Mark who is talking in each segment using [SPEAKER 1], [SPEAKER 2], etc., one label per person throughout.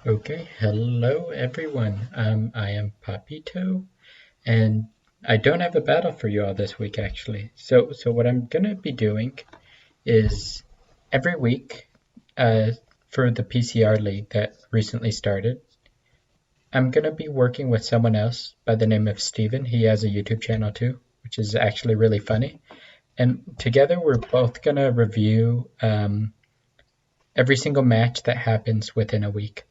[SPEAKER 1] Okay, hello everyone. I am Papito, and I don't have a battle for you all this week actually. So what I'm gonna be doing is every week, uh, for the PCR league that recently started, I'm gonna be working with someone else by the name of Steven. He has a YouTube channel too, which is actually really funny. And together we're both gonna review every single match that happens within a week.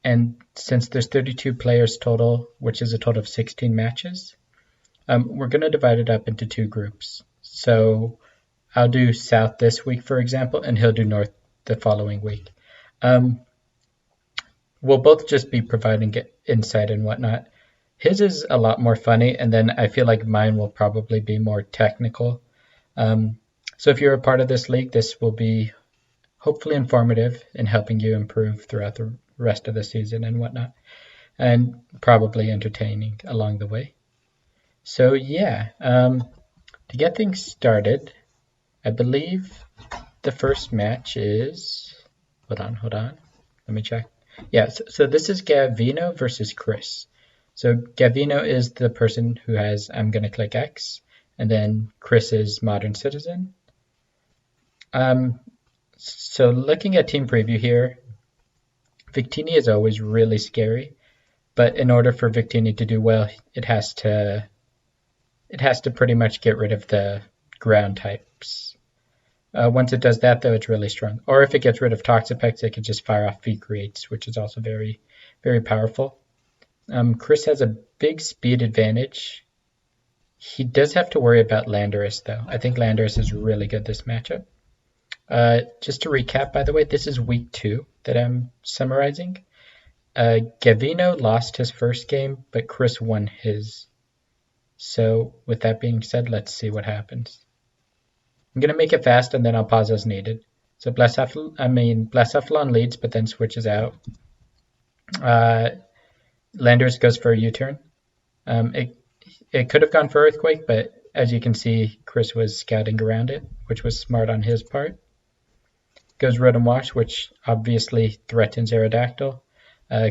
[SPEAKER 1] And since there's 32 players total, which is a total of 16 matches, we're going to divide it up into two groups. So I'll do South this week, for example, and he'll do North the following week. Um, we'll both just be providing insight and whatnot. His is a lot more funny, and then I feel like mine will probably be more technical. Um, so if you're a part of this league, this will be hopefully informative in helping you improve throughout the rest of the season and whatnot, and probably entertaining along the way. So yeah, to get things started, I believe the first match is. Hold on. Let me check. Yeah, so this is Gavino versus Chris. So Gavino is the person who has I'm gonna click X, and then Chris is Modern Citizen. So looking at team preview here, Victini is always really scary, but in order for Victini to do well, it has to pretty much get rid of the ground types. Once it does that, though, it's really strong. Or if it gets rid of Toxapex, it can just fire off feed creates, which is also very, very powerful. Chris has a big speed advantage. He does have to worry about Landorus, though. I think Landorus is really good this matchup. Just to recap, by the way, this is week 2 that I'm summarizing. Gavino lost his first game, but Chris won his. So with that being said, let's see what happens. I'm going to make it fast and then I'll pause as needed. So Blacephalon leads but then switches out. Landers goes for a U-turn. It could have gone for Earthquake, but as you can see, Chris was scouting around it, which was smart on his part. Goes Rotom Wash, which obviously threatens Aerodactyl.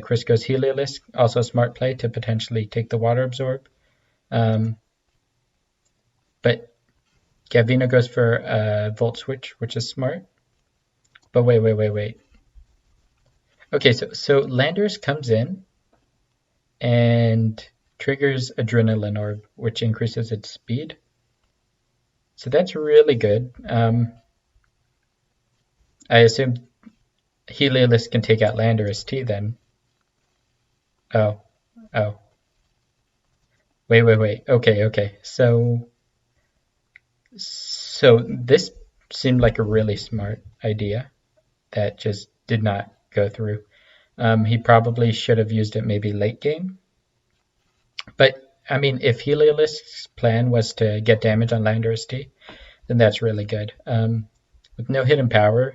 [SPEAKER 1] Chris goes Heliolisk, also a smart play to potentially take the Water Absorb. But Gavino goes for Volt Switch, which is smart. But wait. Okay, so Landers comes in and triggers Adrenaline Orb, which increases its speed. So that's really good. I assume Heliolisk can take out Landorus T then. Oh. Wait. Okay. So this seemed like a really smart idea that just did not go through. He probably should have used it maybe late game. But I mean, if Heliolisk's plan was to get damage on Landorus T, then that's really good. With no hidden power,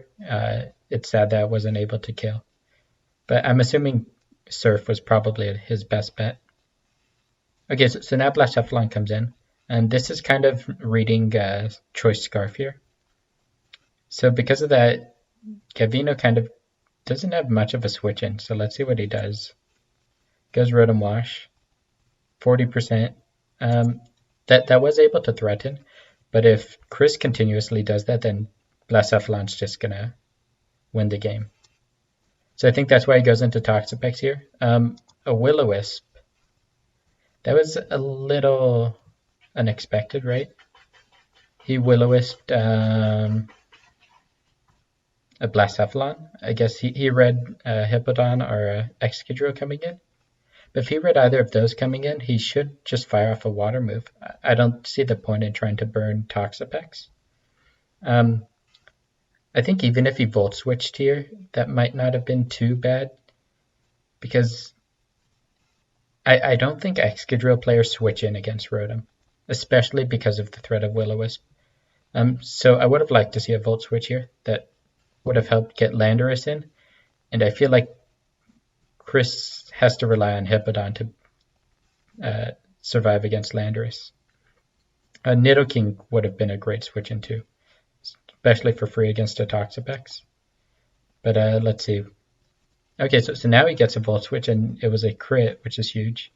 [SPEAKER 1] it's sad that I wasn't able to kill. But I'm assuming Surf was probably his best bet. Okay, so now Blacephalon comes in, and this is kind of reading Choice Scarf here. So because of that, Gavino kind of doesn't have much of a switch in, so let's see what he does. Goes Rotom Wash, 40%. That was able to threaten, but if Chris continuously does that, then Blacephalon's just gonna win the game. So I think that's why he goes into Toxapex here. A Will-O-Wisp. That was a little unexpected, right? He Will-O-Wisped a Blacephalon. I guess he read a Hippowdon or a Excadrill coming in. But if he read either of those coming in, he should just fire off a water move. I don't see the point in trying to burn Toxapex. I think even if he Volt Switched here, that might not have been too bad. Because I don't think Excadrill players switch in against Rotom, especially because of the threat of Will-O-Wisp. So I would have liked to see a Volt Switch here that would have helped get Landorus in, and I feel like Chris has to rely on Hippowdon to survive against Landorus. Nidoking would have been a great switch in too, especially for free against a Toxapex. But let's see. Okay, so now he gets a Volt Switch, and it was a crit, which is huge.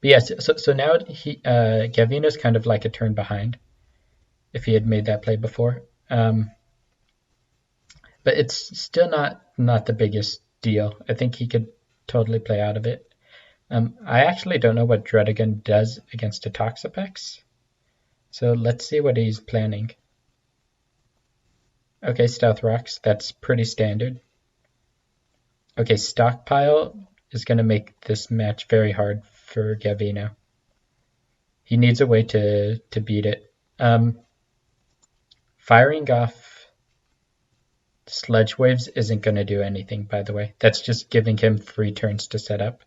[SPEAKER 1] But yes, so now Gavino's kind of like a turn behind if he had made that play before. But it's still not the biggest deal. I think he could totally play out of it. I actually don't know what Dredigan does against a Toxapex, so let's see what he's planning. Okay, Stealth Rocks, that's pretty standard. Okay, Stockpile is going to make this match very hard for Gavino. He needs a way to beat it. Firing off Sludge Waves isn't going to do anything, by the way. That's just giving him 3 turns to set up.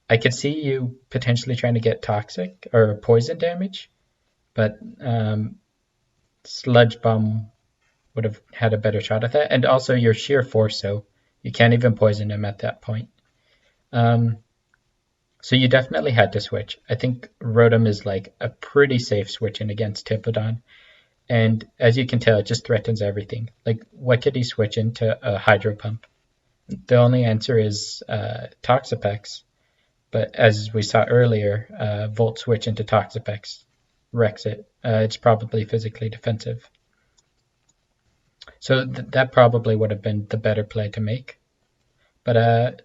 [SPEAKER 1] I could see you potentially trying to get Toxic or Poison damage, but Sludge Bomb would have had a better shot at that. And also you're sheer force, so you can't even poison him at that point. So you definitely had to switch. I think Rotom is like a pretty safe switch in against Hippowdon. And as you can tell, it just threatens everything. Like, what could he switch into? A Hydro Pump? The only answer is Toxapex. But as we saw earlier, Volt Switch into Toxapex wrecks it. It's probably physically defensive. So that probably would have been the better play to make. But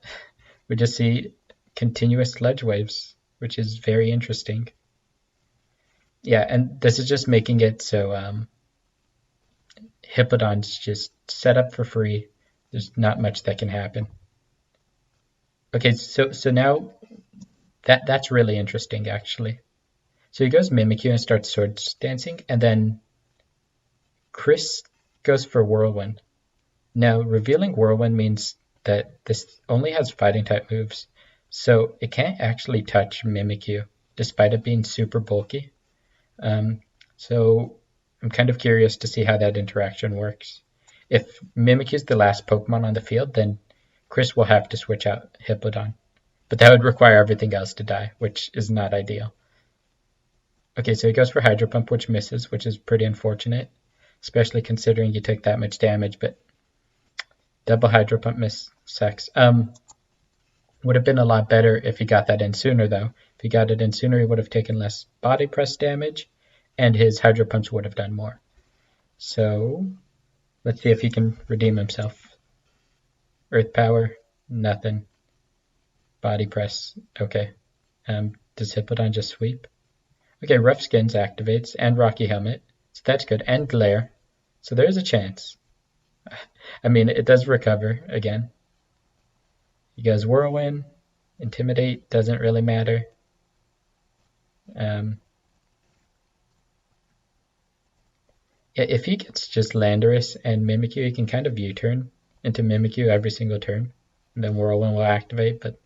[SPEAKER 1] we just see continuous Sludge Waves, which is very interesting. Yeah, and this is just making it so Hippowdon's just set up for free. There's not much that can happen. Okay, so now that's really interesting, actually. So he goes Mimikyu and starts Swords Dancing, and then Chris goes for Whirlwind. Now, revealing Whirlwind means that this only has fighting type moves, so it can't actually touch Mimikyu, despite it being super bulky. So I'm kind of curious to see how that interaction works. If Mimikyu is the last Pokemon on the field, then Chris will have to switch out Hippowdon. But that would require everything else to die, which is not ideal. Okay, so he goes for Hydro Pump, which misses, which is pretty unfortunate, especially considering you took that much damage, but double Hydro Pump miss sucks. Would have been a lot better if he got that in sooner, though. If he got it in sooner, he would have taken less body press damage, and his Hydro Pumps would have done more. So, let's see if he can redeem himself. Earth Power, nothing. Body Press, okay. Does Hippowdon just sweep? Okay, Rough Skins activates, and Rocky Helmet, so that's good, and Glare, so there's a chance. I mean, it does recover again. He goes Whirlwind, Intimidate, doesn't really matter. If he gets just Landorus and Mimikyu, he can kind of U-turn into Mimikyu every single turn, and then Whirlwind will activate, but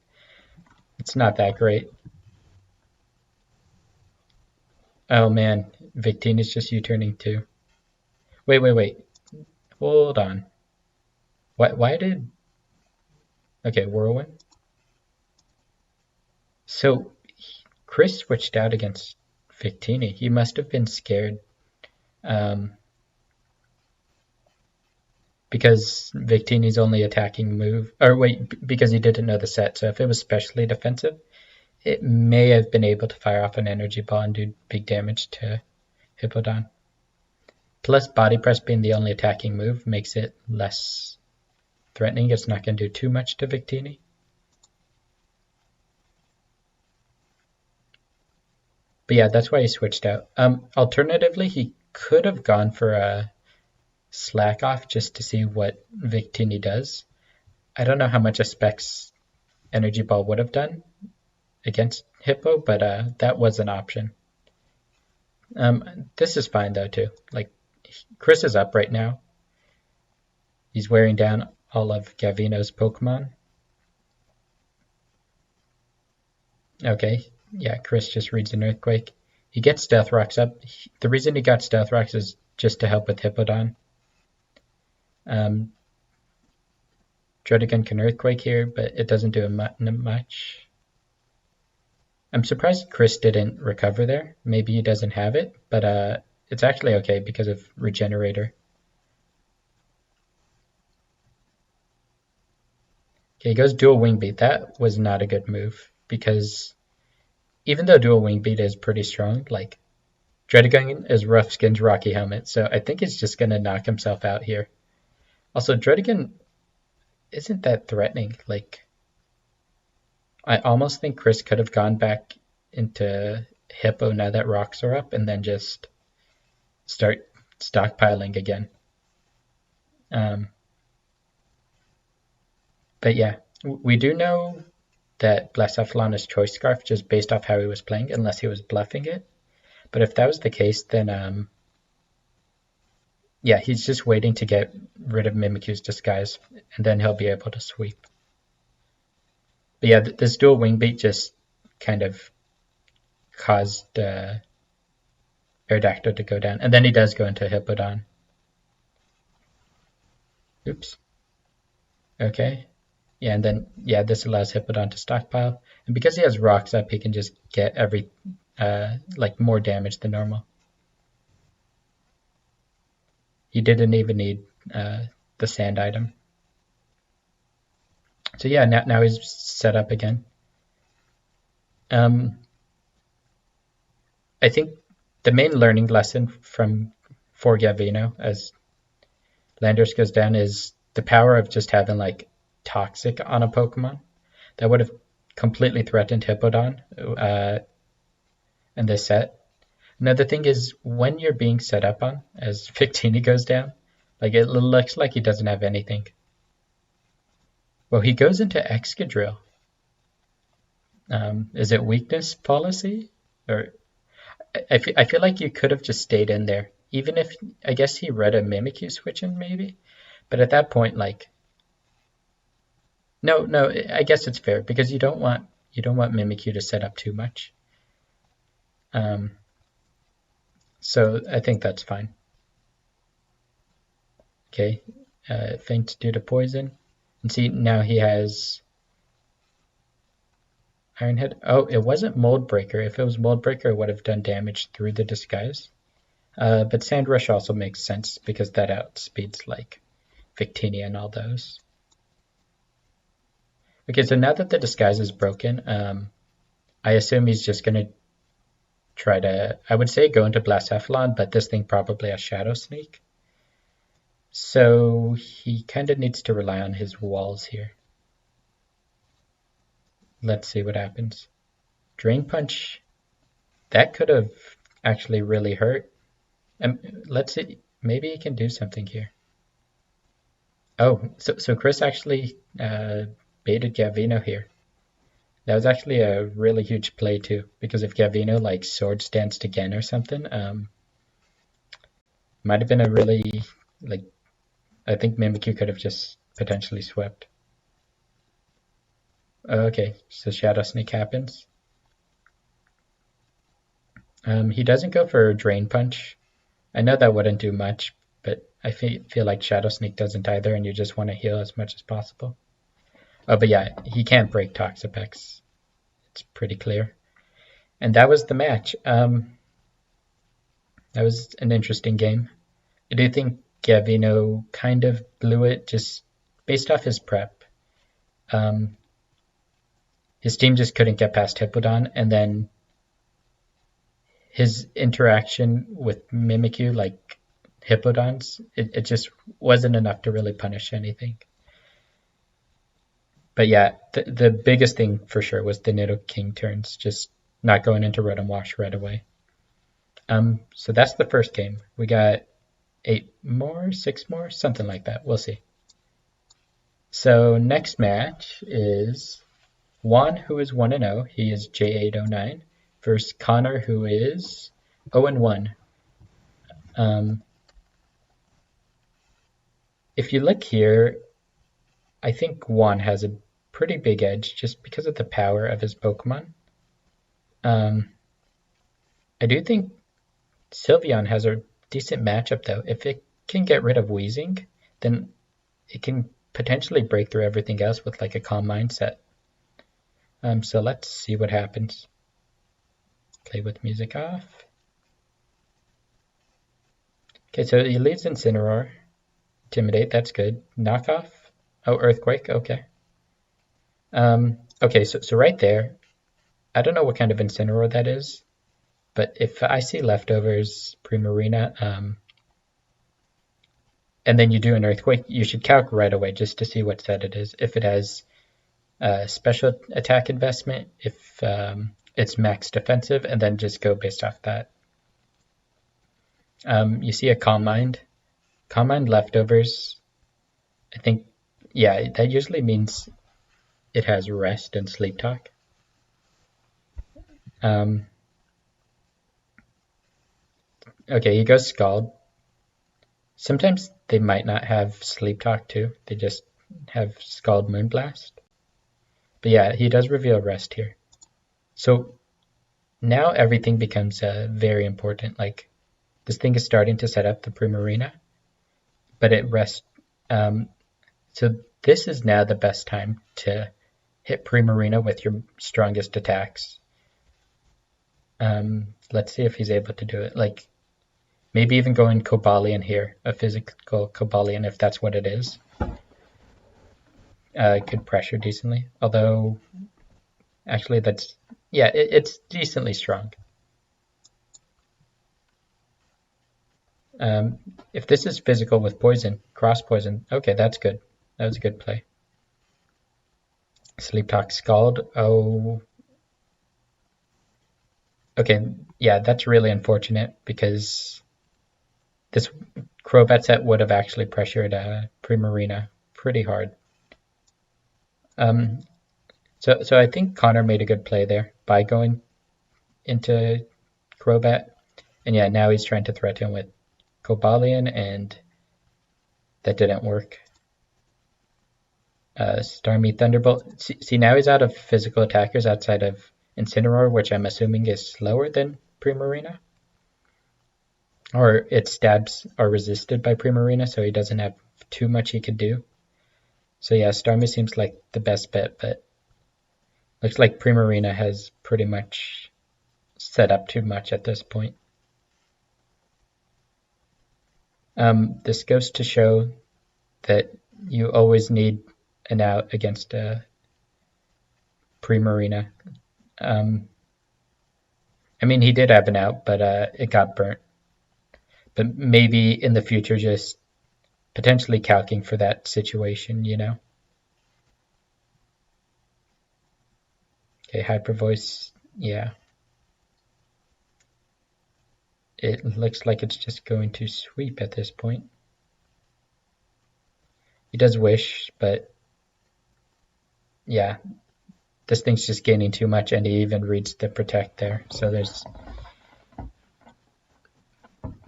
[SPEAKER 1] it's not that great. Oh man, Victini's just U-turning too. Wait. Hold on. Why did... Okay, Whirlwind. So, Chris switched out against Victini. He must have been scared. Because Victini's only attacking move... Or wait, because he didn't know the set. So if it was specially defensive, it may have been able to fire off an energy ball and do big damage to Hippowdon. Plus, Body Press being the only attacking move makes it less threatening. It's not going to do too much to Victini. But yeah, that's why he switched out. Alternatively, he could have gone for a Slack Off just to see what Victini does. I don't know how much a Specs Energy Ball would have done against Hippo, but that was an option. This is fine though too. Like, Chris is up right now. He's wearing down all of Gavino's Pokemon. Okay, yeah, Chris just reads an Earthquake. He gets Stealth Rocks up. The reason he got Stealth Rocks is just to help with Hippowdon. Dredigan can Earthquake here, but it doesn't do much. I'm surprised Chris didn't recover there. Maybe he doesn't have it, but it's actually okay because of Regenerator. Okay, he goes dual wing beat. That was not a good move because even though dual wing beat is pretty strong, like Dredigan is rough skin's Rocky Helmet, so I think he's just gonna knock himself out here. Also, Dredigan isn't that threatening. Like, I almost think Chris could have gone back into Hippo now that rocks are up and then just start stockpiling again. Um, but yeah, we do know that Blacephalon is Choice Scarf just based off how he was playing, unless he was bluffing it. But if that was the case, then yeah, he's just waiting to get rid of Mimikyu's disguise, and then he'll be able to sweep. But yeah, this dual wing beat just kind of caused Aerodactyl to go down, and then he does go into Hippodon. Oops. Okay. Yeah, and then yeah, this allows Hippodon to stockpile, and because he has rocks up, he can just get like more damage than normal. He didn't even need the sand item. So yeah, now he's set up again. I think the main learning lesson for Gavino as Landorus goes down is the power of just having like Toxic on a Pokemon. That would have completely threatened Hippodon in this set. Now the thing is, when you're being set up on, as Victini goes down, like it looks like he doesn't have anything. Well, he goes into Excadrill. Is it weakness policy? Or I feel like you could have just stayed in there. Even if, I guess he read a Mimikyu switching maybe? But at that point, like, no, I guess it's fair because you don't want Mimikyu to set up too much. So I think that's fine. Okay, faint due to poison. And see, now he has Iron Head. Oh, it wasn't Mold Breaker. If it was Mold Breaker, it would have done damage through the disguise. But Sand Rush also makes sense because that outspeeds like Victini and all those. Okay, so now that the disguise is broken, I assume he's just going to try to, I would say go into Blacephalon, but this thing probably has Shadow Sneak. So he kind of needs to rely on his walls here. Let's see what happens. Drain Punch, that could have actually really hurt. Let's see, maybe he can do something here. Oh, so Chris actually baited Gavino here. That was actually a really huge play too, because if Gavino like Swords Danced again or something, might have been a really, like, I think Mimikyu could have just potentially swept. Okay, so Shadow Sneak happens. He doesn't go for Drain Punch. I know that wouldn't do much, but I feel like Shadow Sneak doesn't either, and you just want to heal as much as possible. Oh, but yeah, he can't break Toxapex. It's pretty clear. And that was the match. That was an interesting game. I do think Gavino kind of blew it just based off his prep. His team just couldn't get past Hippodon, and then his interaction with Mimikyu, like Hippodons, it just wasn't enough to really punish anything. But yeah, the biggest thing for sure was the Nidoking turns, just not going into Rotom Wash right away. So that's the first game. We got 8 more, 6 more, something like that. We'll see. So next match is Juan, who is 1-0. He is J809 versus Connor, who is 0-1. If you look here, I think Juan has a pretty big edge just because of the power of his Pokemon. I do think Sylveon has a decent matchup though. If it can get rid of Weezing, then it can potentially break through everything else with like a Calm Mindset. So let's see what happens. Play with music off. Okay, so he leads Incineroar. Intimidate, that's good. Knockoff. Oh, Earthquake, okay. Okay, so right there, I don't know what kind of Incineroar that is, but if I see leftovers Primarina, and then you do an Earthquake, you should calc right away just to see what set it is. If it has special attack investment, if it's max defensive, and then just go based off that. You see a Calm Mind. Calm Mind leftovers, I think, yeah, that usually means it has Rest and Sleep Talk. Um, okay, he goes Scald. Sometimes they might not have Sleep Talk too. They just have Scald Moonblast. But yeah, he does reveal Rest here. So now everything becomes very important. Like this thing is starting to set up the Primarina, but it rests. So this is now the best time to hit Primarina with your strongest attacks. Let's see if he's able to do it. Like maybe even going Cobalion here, a physical Cobalion if that's what it is. Could pressure decently. Although, actually that's, yeah, it's decently strong. If this is physical with poison, cross poison, okay, that's good. That was a good play. Sleep Talk Scald, oh. Okay, yeah, that's really unfortunate because this Crobat set would have actually pressured Primarina pretty hard. So I think Connor made a good play there by going into Crobat. And yeah, now he's trying to threaten with Cobalion, and that didn't work. Starmie Thunderbolt. See, now he's out of physical attackers outside of Incineroar, which I'm assuming is slower than Primarina. Or its stabs are resisted by Primarina, so he doesn't have too much he could do. So yeah, Starmie seems like the best bet, but looks like Primarina has pretty much set up too much at this point. This goes to show that you always need an out against a Primarina. I mean, he did have an out, but it got burnt. But maybe in the future, just potentially calcing for that situation, you know? Okay, Hyper Voice, yeah. It looks like it's just going to sweep at this point. He does Wish, but yeah, this thing's just gaining too much, and he even reads the Protect there. So there's...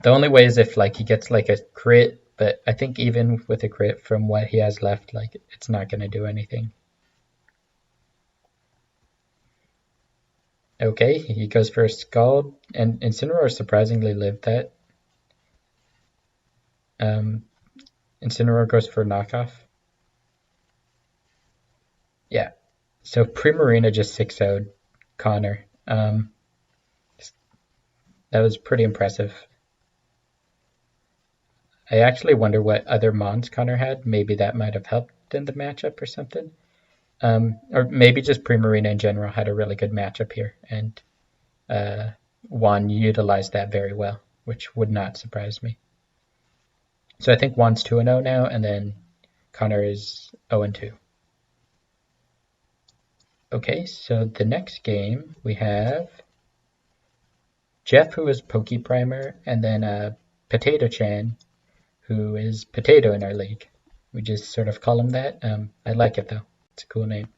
[SPEAKER 1] The only way is if like he gets like a crit, but I think even with a crit from what he has left, like it's not going to do anything. Okay, he goes for a Scald, and Incineroar surprisingly lived that. Incineroar goes for knockoff. Yeah, so Primarina just 6-0'd Connor. That was pretty impressive. I actually wonder what other Mons Connor had. Maybe that might have helped in the matchup or something. Or maybe just Primarina in general had a really good matchup here, and Juan utilized that very well, which would not surprise me. So I think Juan's 2-0 now, and then Connor is 0-2. Okay, so the next game we have Jeff, who is Poke Primer, and then Potato Chan, who is Potato in our league. We just sort of call him that. I like it though. It's a cool name.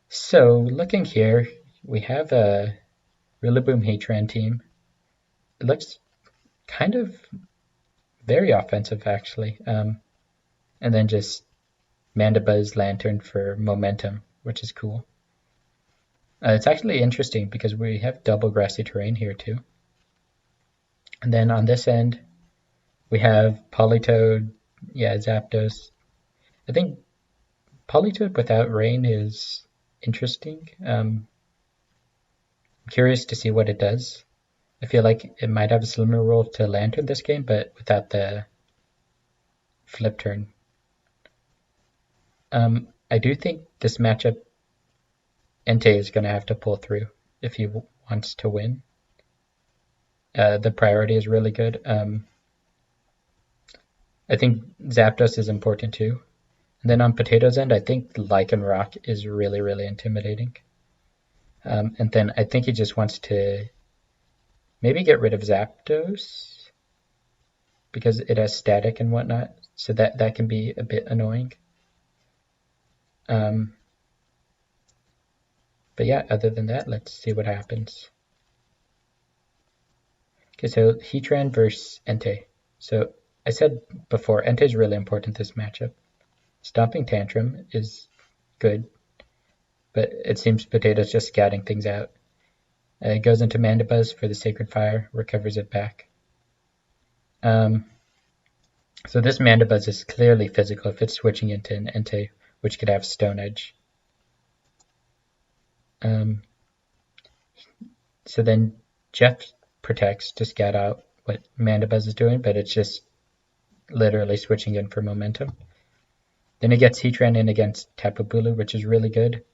[SPEAKER 1] So looking here, we have a Rillaboom Heatran team. It looks kind of very offensive actually. And then just Mandibuzz Lantern for momentum, which is cool. It's actually interesting because we have double grassy terrain here too. And then on this end, we have Politoed, yeah, Zapdos. I think Politoed without rain is interesting. I'm curious to see what it does. I feel like it might have a similar role to Lantern this game, but without the flip turn. I do think this matchup Entei is going to have to pull through if he wants to win. The priority is really good. I think Zapdos is important too. And then on Potato's end, I think Lycan Rock is really, really intimidating. And then I think he just wants to maybe get rid of Zapdos because it has static and whatnot. So that can be a bit annoying. But yeah, other than that, let's see what happens. Okay, so Heatran versus Entei. So I said before, Entei is really important this matchup. Stomping Tantrum is good, but it seems Potato's just scouting things out. It goes into Mandibuzz for the Sacred Fire, recovers it back. So this Mandibuzz is clearly physical if it's switching into an Entei, which could have Stone Edge. So then Jeff protects to scout out what Mandibuzz is doing, but it's just literally switching in for momentum. Then it gets Heatran in against Tapu Bulu, which is really good.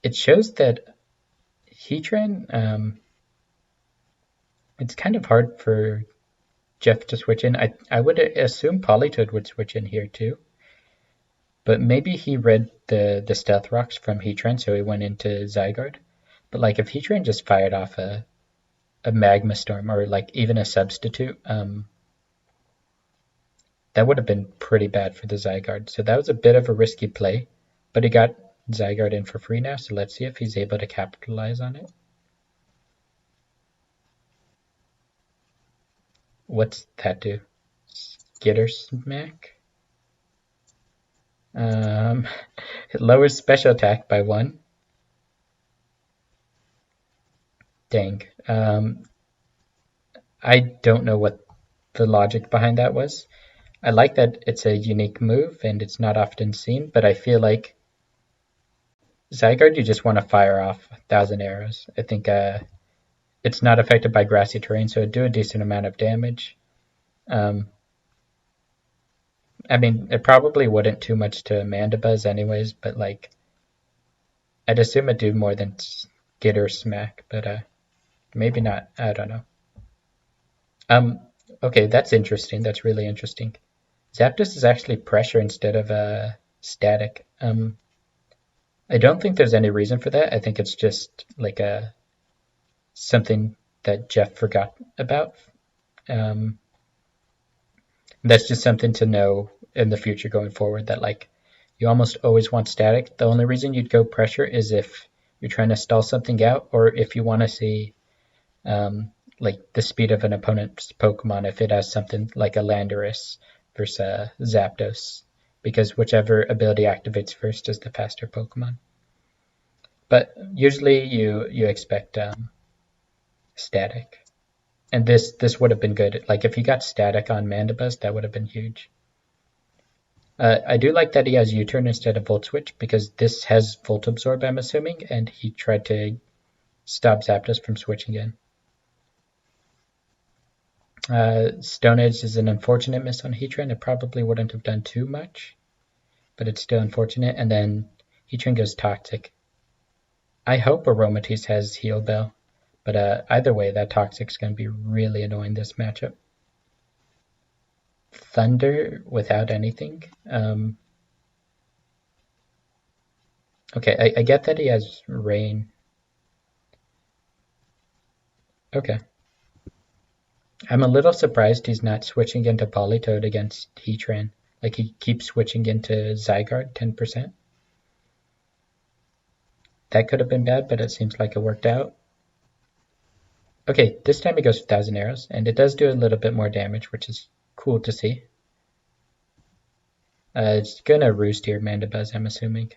[SPEAKER 1] It shows that Heatran, it's kind of hard for Jeff to switch in. I would assume Politoed would switch in here too. But maybe he read the Stealth Rocks from Heatran, so he went into Zygarde. But like if Heatran just fired off a Magma Storm or like even a substitute, that would have been pretty bad for the Zygarde. So that was a bit of a risky play, but he got Zygarde in for free now, so let's see if he's able to capitalize on it. What's that do? Skitter Smack? It lowers special attack by 1. Dang. I don't know what the logic behind that was. I like that it's a unique move and it's not often seen, but I feel like Zygarde, you just want to fire off 1,000 arrows. I think it's not affected by grassy terrain, so it'd do a decent amount of damage. I mean, it probably wouldn't too much to Mandibuzz anyways, but like, I'd assume it'd do more than Skitter Smack, but maybe not. I don't know. Okay, that's interesting. That's really interesting. Zapdos is actually pressure instead of static. I don't think there's any reason for that. I think it's just like something that Jeff forgot about. That's just something to know in the future going forward, that like you almost always want static. The only reason you'd go pressure is if you're trying to stall something out, or if you want to see like the speed of an opponent's Pokemon if it has something like a Landorus versus Zapdos, because whichever ability activates first is the faster Pokemon. But usually you expect static. And this would have been good. Like if he got static on Mandibuzz, that would have been huge. I do like that he has U-turn instead of Volt Switch, because this has Volt Absorb, I'm assuming, and he tried to stop Zapdos from switching in. Stone Edge is an unfortunate miss on Heatran. It probably wouldn't have done too much, but it's still unfortunate. And then Heatran goes Toxic. I hope Aromatisse has Heal Bell, but either way, that Toxic's going to be really annoying this matchup. Thunder without anything. Okay, I get that he has Rain. Okay. I'm a little surprised he's not switching into Politoed against Heatran. Like he keeps switching into Zygarde 10%. That could have been bad, but it seems like it worked out. Okay, this time he goes 1,000 arrows, and it does do a little bit more damage, which is cool to see. It's gonna roost here, Mandibuzz, I'm assuming.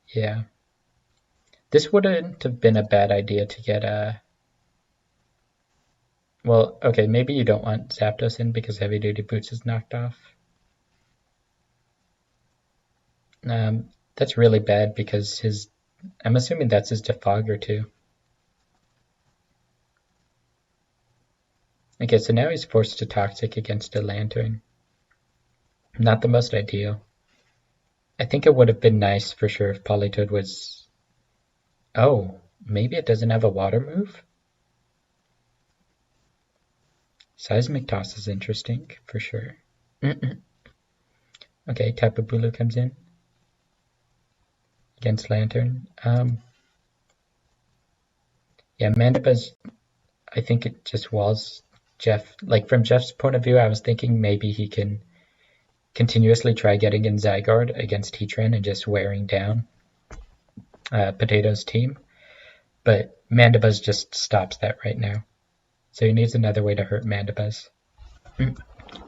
[SPEAKER 1] Yeah. This wouldn't have been a bad idea to get a... Well, okay, maybe you don't want Zapdos in because Heavy Duty Boots is knocked off. That's really bad because his... I'm assuming that's his Defogger too. Okay, so now he's forced to Toxic against a Lantern. Not the most ideal. I think it would have been nice for sure if Politoed was... Oh, maybe it doesn't have a water move? Seismic Toss is interesting, for sure. Okay, Tapu Bulu comes in against Lantern. Yeah, Mandiba's... I think it just walls Jeff. Like, from Jeff's point of view, I was thinking maybe he can continuously try getting in Zygarde against Heatran and just wearing down Potato's team. But Mandibuzz just stops that right now. So he needs another way to hurt Mandibuzz.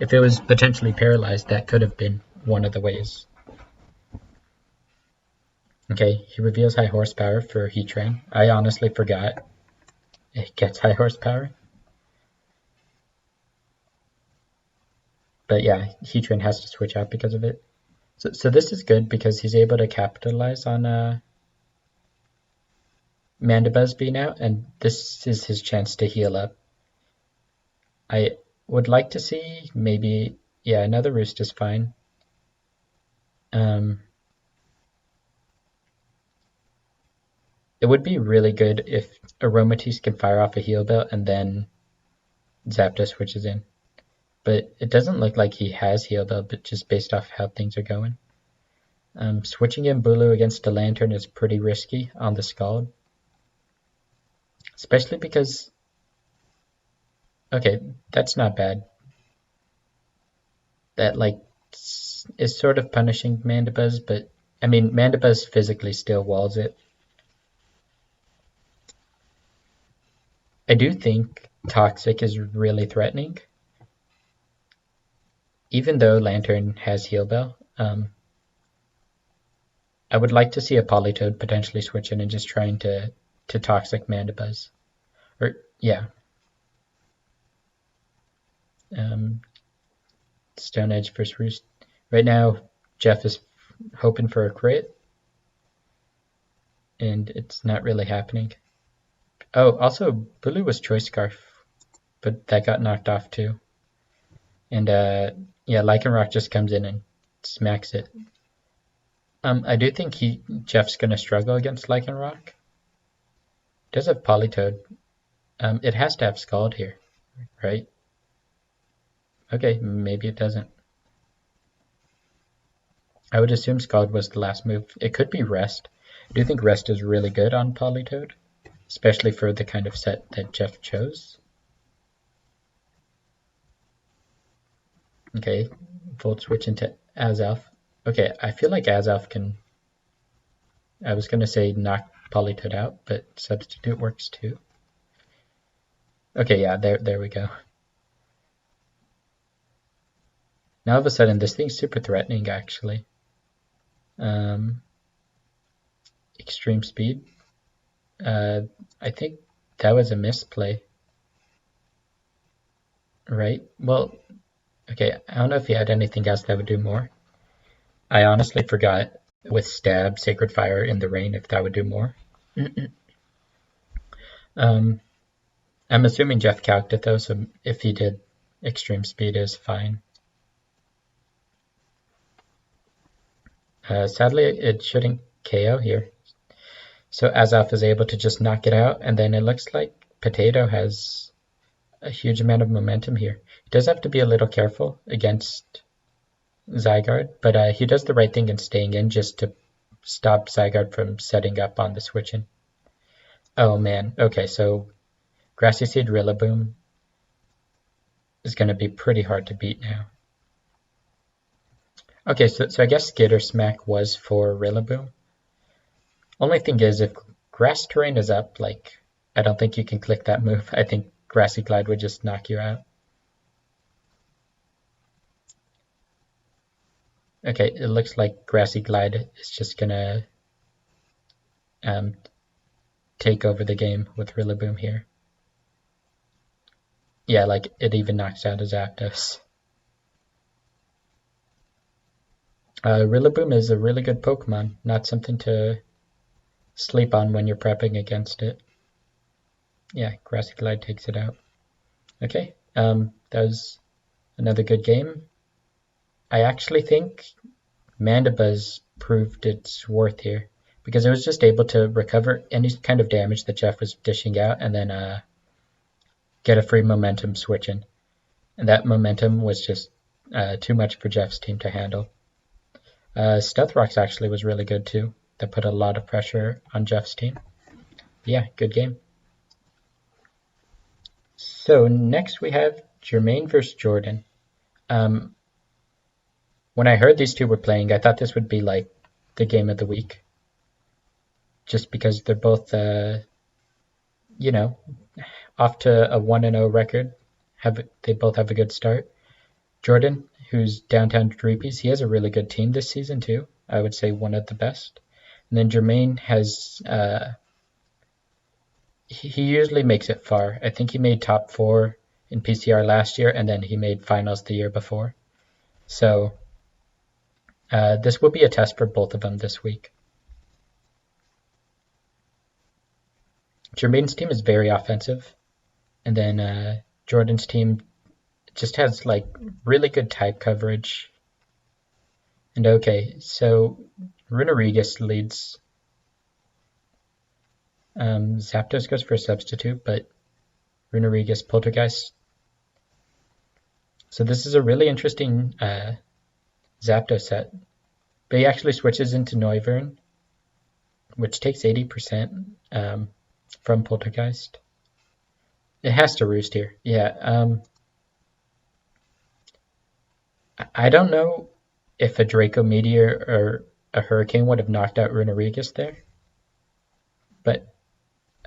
[SPEAKER 1] If it was potentially paralyzed, that could have been one of the ways. Okay, he reveals high horsepower for Heatran. I honestly forgot it gets high horsepower. But yeah, Heatran has to switch out because of it. So this is good because he's able to capitalize on Mandibuzz being out, and this is his chance to heal up. I would like to see maybe, yeah, another Roost is fine. It would be really good if Aromatisse can fire off a Heal Bell and then Zapdos switches in. But it doesn't look like he has Heal Bell, but just based off how things are going. Switching in Bulu against a Lantern is pretty risky on the Scald. Especially because... Okay, that's not bad. That, like, is sort of punishing Mandibuzz, but... I mean, Mandibuzz physically still walls it. I do think Toxic is really threatening. Even though Lantern has Heal Bell, I would like to see a Politoed potentially switch in and just trying to Toxic Mandibuzz. Or, yeah. Stone Edge versus Roost. Right now, Jeff is hoping for a crit. And it's not really happening. Oh, also, Bulu was Choice Scarf. But that got knocked off too. And yeah, Lycanroc just comes in and smacks it. I do think Jeff's gonna struggle against Lycanroc. It does have Politoed. It has to have Scald here, right? Okay, maybe it doesn't. I would assume Scald was the last move. It could be Rest. I do think Rest is really good on Politoed, especially for the kind of set that Jeff chose. Okay, Volt switch into Azelf. Okay, I feel like Azelf can... I was going to say knock Politoed out, but Substitute works too. Okay, yeah, there we go. Now all of a sudden, this thing's super threatening, actually. Extreme Speed. I think that was a misplay. Right? Well, okay, I don't know if he had anything else that would do more. I honestly forgot with Stab, Sacred Fire in the Rain if that would do more. I'm assuming Jeff calced it though, so if he did, Extreme Speed is fine. Sadly, it shouldn't KO here. So Azelf is able to just knock it out, and then it looks like Potato has a huge amount of momentum here. He does have to be a little careful against Zygarde, but he does the right thing in staying in just to stop Zygarde from setting up on the switch-in. Oh man, okay, so Grassy Seed Rillaboom is going to be pretty hard to beat now. Okay, so I guess Skitter Smack was for Rillaboom. Only thing is, if Grass Terrain is up, like, I don't think you can click that move. I think Grassy Glide would just knock you out. Okay, it looks like Grassy Glide is just gonna take over the game with Rillaboom here. Yeah, like, it even knocks out a Zapdos. Rillaboom is a really good Pokemon, not something to sleep on when you're prepping against it. Yeah, Grassy Glide takes it out. Okay, that was another good game. I actually think Mandibuzz proved its worth here, because it was just able to recover any kind of damage that Jeff was dishing out and then get a free momentum switch in. And that momentum was just too much for Jeff's team to handle. Stealth Rocks actually was really good too. That put a lot of pressure on Jeff's team. Yeah, good game. So next we have Jermaine versus Jordan. When I heard these two were playing, I thought this would be like the game of the week. Just because they're both, off to a 1-0 record. They both have a good start. Jordan, who's downtown Dreepies, he has a really good team this season too. I would say one of the best. And then Jermaine has, he usually makes it far. I think he made top 4 in PCR last year, and then he made finals the year before. So this will be a test for both of them this week. Jermaine's team is very offensive, and then Jordan's team just has like really good type coverage. And okay, so Runerigus leads. Zapdos goes for a substitute, but Runerigus Poltergeist. So this is a really interesting Zapdos set. But he actually switches into Noivern, which takes 80% from Poltergeist. It has to roost here. Yeah. I don't know if a Draco Meteor or a Hurricane would have knocked out Runerigus there. But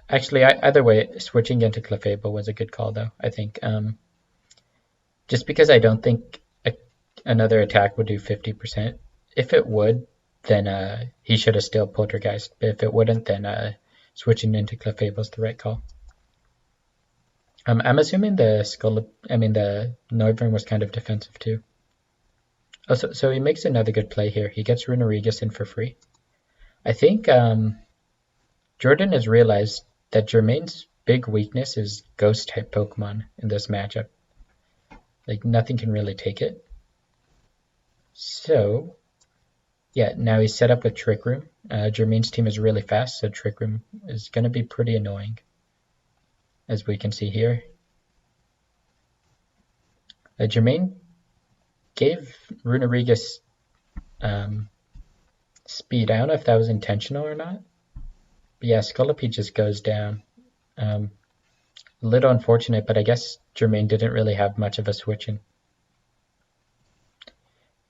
[SPEAKER 1] actually, either way, switching into Clefable was a good call, though, I think. Just because I don't think another attack would do 50%. If it would, then he should have still Poltergeist. But if it wouldn't, then switching into Clefable is the right call. I'm assuming the Noivern was kind of defensive too. Oh, so he makes another good play here. He gets Runerigus in for free. I think Jordan has realized that Jermaine's big weakness is Ghost-type Pokemon in this matchup. Like, nothing can really take it. So, yeah, now he's set up with Trick Room. Jermaine's team is really fast, so Trick Room is going to be pretty annoying, as we can see here. Jermaine gave Runerigus speed. I don't know if that was intentional or not. But yeah, Scolipede just goes down. A little unfortunate, but I guess Jermaine didn't really have much of a switch in.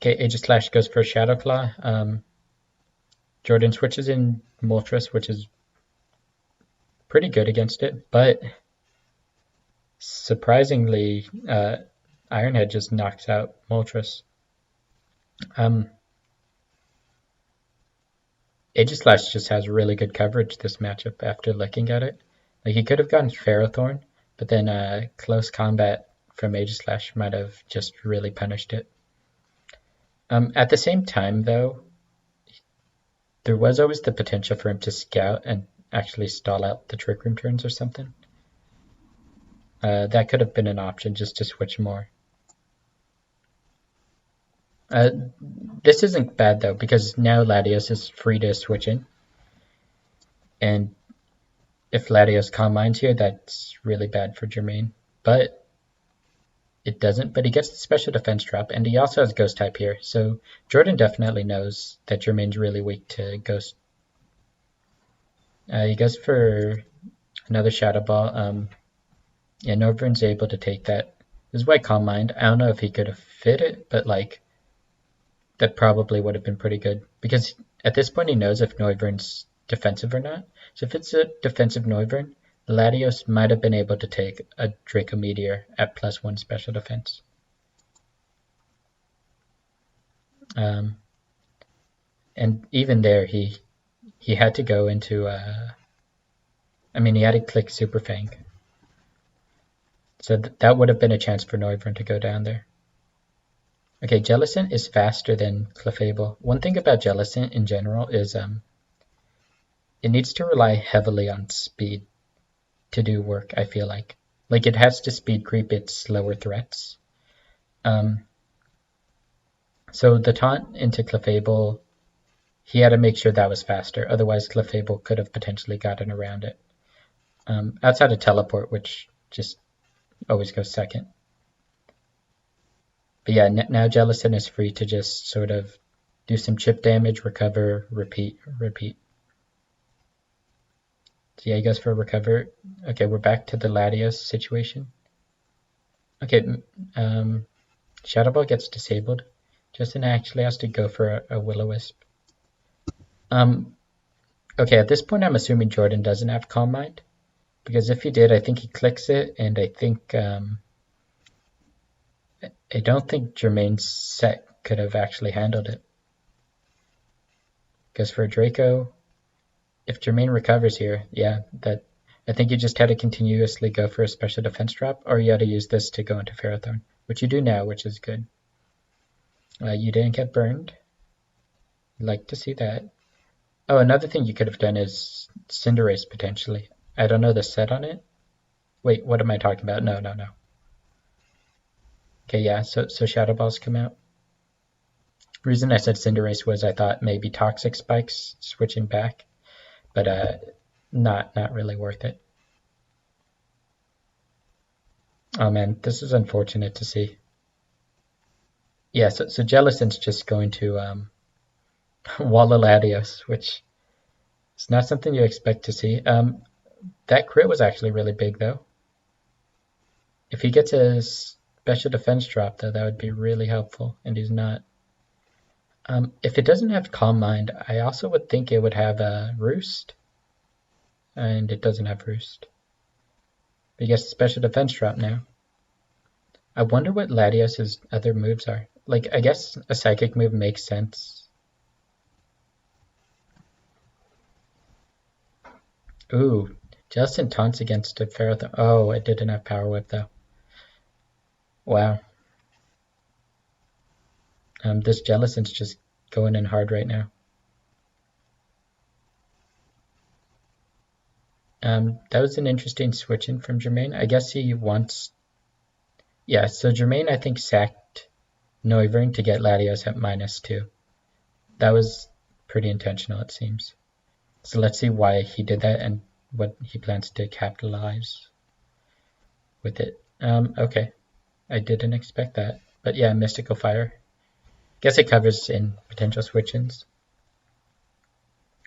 [SPEAKER 1] Okay, Aegislash goes for Shadow Claw. Jordan switches in Moltres, which is pretty good against it, but surprisingly, Ironhead just knocks out Moltres. Aegislash just has really good coverage this matchup after looking at it. Like, he could have gone Ferrothorn, but then close combat from Aegislash might have just really punished it. At the same time, though, there was always the potential for him to scout and actually stall out the Trick Room turns or something. That could have been an option, just to switch more. This isn't bad though, because now Latios is free to switch in. And if Latios Calm Minds here, that's really bad for Jermaine. But it doesn't, but he gets the special defense drop, and he also has Ghost type here. So Jordan definitely knows that Jermaine's really weak to Ghost. He goes for another Shadow Ball. Yeah, Noivern's able to take that. This is why Calm Mind. I don't know if he could have fit it, but like, that probably would have been pretty good. Because at this point he knows if Noivern's defensive or not. So if it's a defensive Noivern, Latios might have been able to take a Draco Meteor at +1 special defense. And even there, he had to go into, he had to click Super Fang. So that would have been a chance for Noivern to go down there. Okay, Jellicent is faster than Clefable. One thing about Jellicent in general is it needs to rely heavily on speed to do work, I feel like. Like, it has to speed creep its slower threats. So the taunt into Clefable he had to make sure that was faster. Otherwise, Clefable could have potentially gotten around it. Outside of Teleport, which just always goes second. But yeah, now Jellicent is free to just sort of do some chip damage, recover, repeat. So yeah, he goes for a recover. Okay, we're back to the Latios situation. Okay, Shadow Ball gets disabled. Justin actually has to go for a Will-O-Wisp. Okay, at this point I'm assuming Jordan doesn't have Calm Mind. Because if he did, I think he clicks it, and I think I don't think Jermaine's set could have actually handled it. Because for Draco, if Jermaine recovers here, yeah, that I think you just had to continuously go for a special defense drop, or you had to use this to go into Ferrothorn, which you do now, which is good. You didn't get burned. Like to see that. Oh, another thing you could have done is Cinderace potentially. I don't know the set on it. Wait, what am I talking about? No. Okay, yeah, so Shadow Balls come out. The reason I said Cinderace was I thought maybe Toxic Spikes switching back, but not really worth it. Oh man, this is unfortunate to see. Yeah, so Jellicent's just going to wall Latios, which is not something you expect to see. That crit was actually really big though. If he gets a special defense drop though, that would be really helpful, and he's not. If it doesn't have Calm Mind, I also would think it would have a Roost, and it doesn't have Roost. But he gets a special defense drop now. I wonder what Latios' other moves are. Like, I guess a Psychic move makes sense. Ooh, Jellicent taunts against a Ferrothorn. Oh, it didn't have Power Whip though. Wow. This Jellicent's just going in hard right now. That was an interesting switch in from Jermaine. I guess he wants... Yeah, so Jermaine, I think, sacked Noivern to get Latios at -2. That was pretty intentional, it seems. So let's see why he did that and what he plans to capitalize with it. Okay. I didn't expect that. But yeah, Mystical Fire. Guess it covers in potential switch-ins.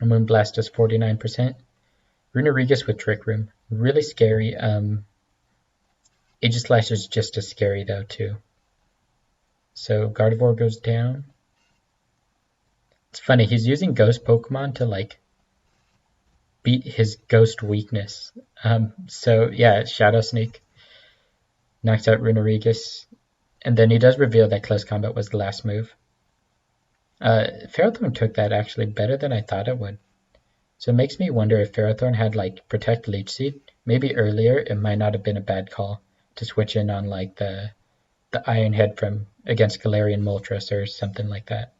[SPEAKER 1] Moonblast does 49%. Runerigus with Trick Room. Really scary. Aegislash is just as scary though too. So Gardevoir goes down. It's funny, he's using Ghost Pokemon to like beat his Ghost weakness. So yeah, Shadow Sneak knocks out Runerigus. And then he does reveal that Close Combat was the last move. Ferrothorn took that actually better than I thought it would. So it makes me wonder if Ferrothorn had like Protect Leech Seed. Maybe earlier it might not have been a bad call to switch in on like the Iron Head from against Galarian Moltres or something like that.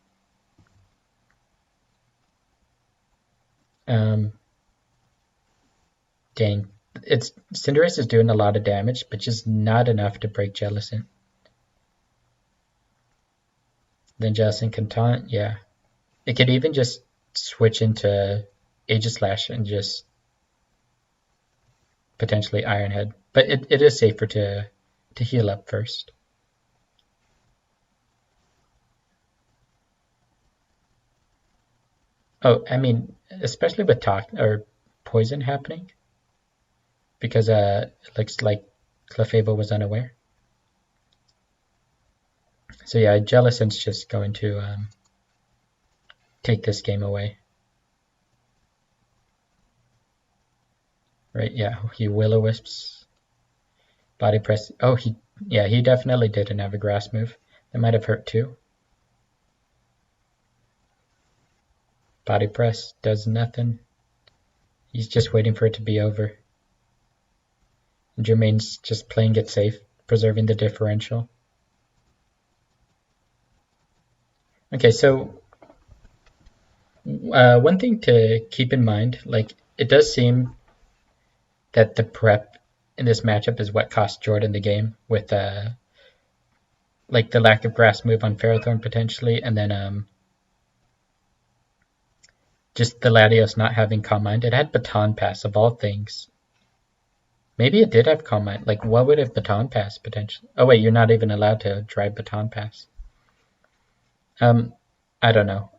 [SPEAKER 1] Dang. Cinderace is doing a lot of damage, but just not enough to break Jellicent. Then Jellicent can taunt, yeah. It could even just switch into Aegislash and just potentially Iron Head. But it is safer to heal up first. Oh, I mean, especially with poison happening, because it looks like Clefable was unaware. So yeah, Jellicent's just going to take this game away. Right, yeah, he Will-O-Wisps. Body Press. Oh, he definitely didn't have a Grass move. That might have hurt too. Body Press does nothing. He's just waiting for it to be over. And Jermaine's just playing it safe, preserving the differential. Okay, so one thing to keep in mind, like it does seem that the prep in this matchup is what cost Jordan the game with like the lack of Grass move on Ferrothorn potentially, and then Just the Latios not having Calm Mind. It had Baton Pass of all things. Maybe it did have Calm Mind. Like, what would have Baton Pass potentially? Oh wait, you're not even allowed to drive Baton Pass. I don't know.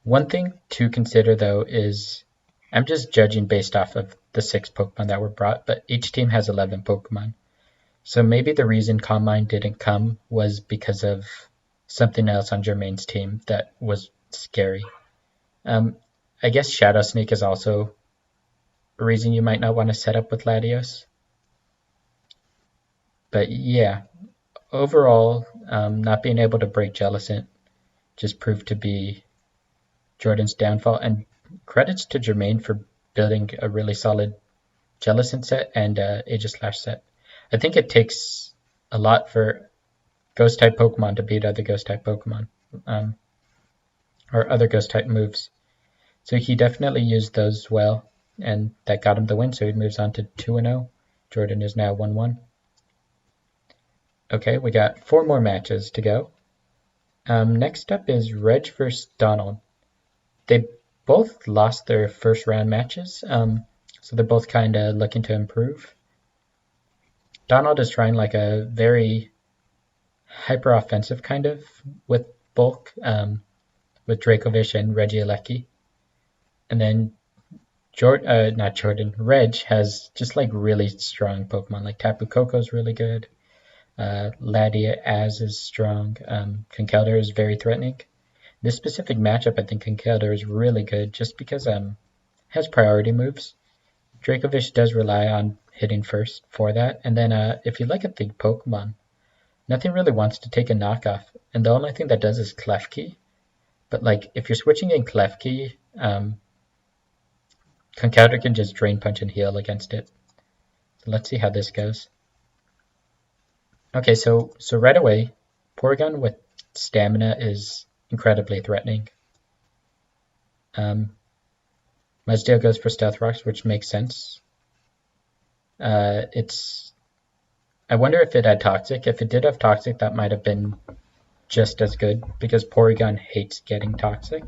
[SPEAKER 1] One thing to consider though is I'm just judging based off of the 6 Pokemon that were brought, but each team has 11 Pokemon. So maybe the reason Calm Mind didn't come was because of something else on Jermaine's team that was scary. I guess Shadow Sneak is also a reason you might not want to set up with Latios. But yeah, overall, not being able to break Jellicent just proved to be Jordan's downfall. And credits to Jermaine for building a really solid Jellicent set and Aegislash set. I think it takes a lot for Ghost-type Pokemon to beat other Ghost-type Pokemon. Or other Ghost-type moves. So he definitely used those well, and that got him the win, so he moves on to 2-0. Jordan is now 1-1. Okay, we got 4 more matches to go. Next up is Reg versus Donald. They both lost their first round matches, so they're both kind of looking to improve. Donald is trying like a very hyper-offensive kind of with Bulk, with Dracovish and Regieleki. And then Reg has just like really strong Pokemon, like Tapu Koko is really good. Latias is strong. Conkeldurr is very threatening. This specific matchup, I think Conkeldurr is really good just because it has priority moves. Dracovish does rely on hitting first for that. And then if you look at the Pokemon, nothing really wants to take a knockoff. And the only thing that does is Klefki. But like if you're switching in Klefki, Conkeldurr can just Drain Punch and heal against it. So let's see how this goes. Okay, so right away, Porygon with Stamina is incredibly threatening. Mudsdale goes for Stealth Rocks, which makes sense. I wonder if it had Toxic. If it did have Toxic, that might have been just as good, because Porygon hates getting Toxic.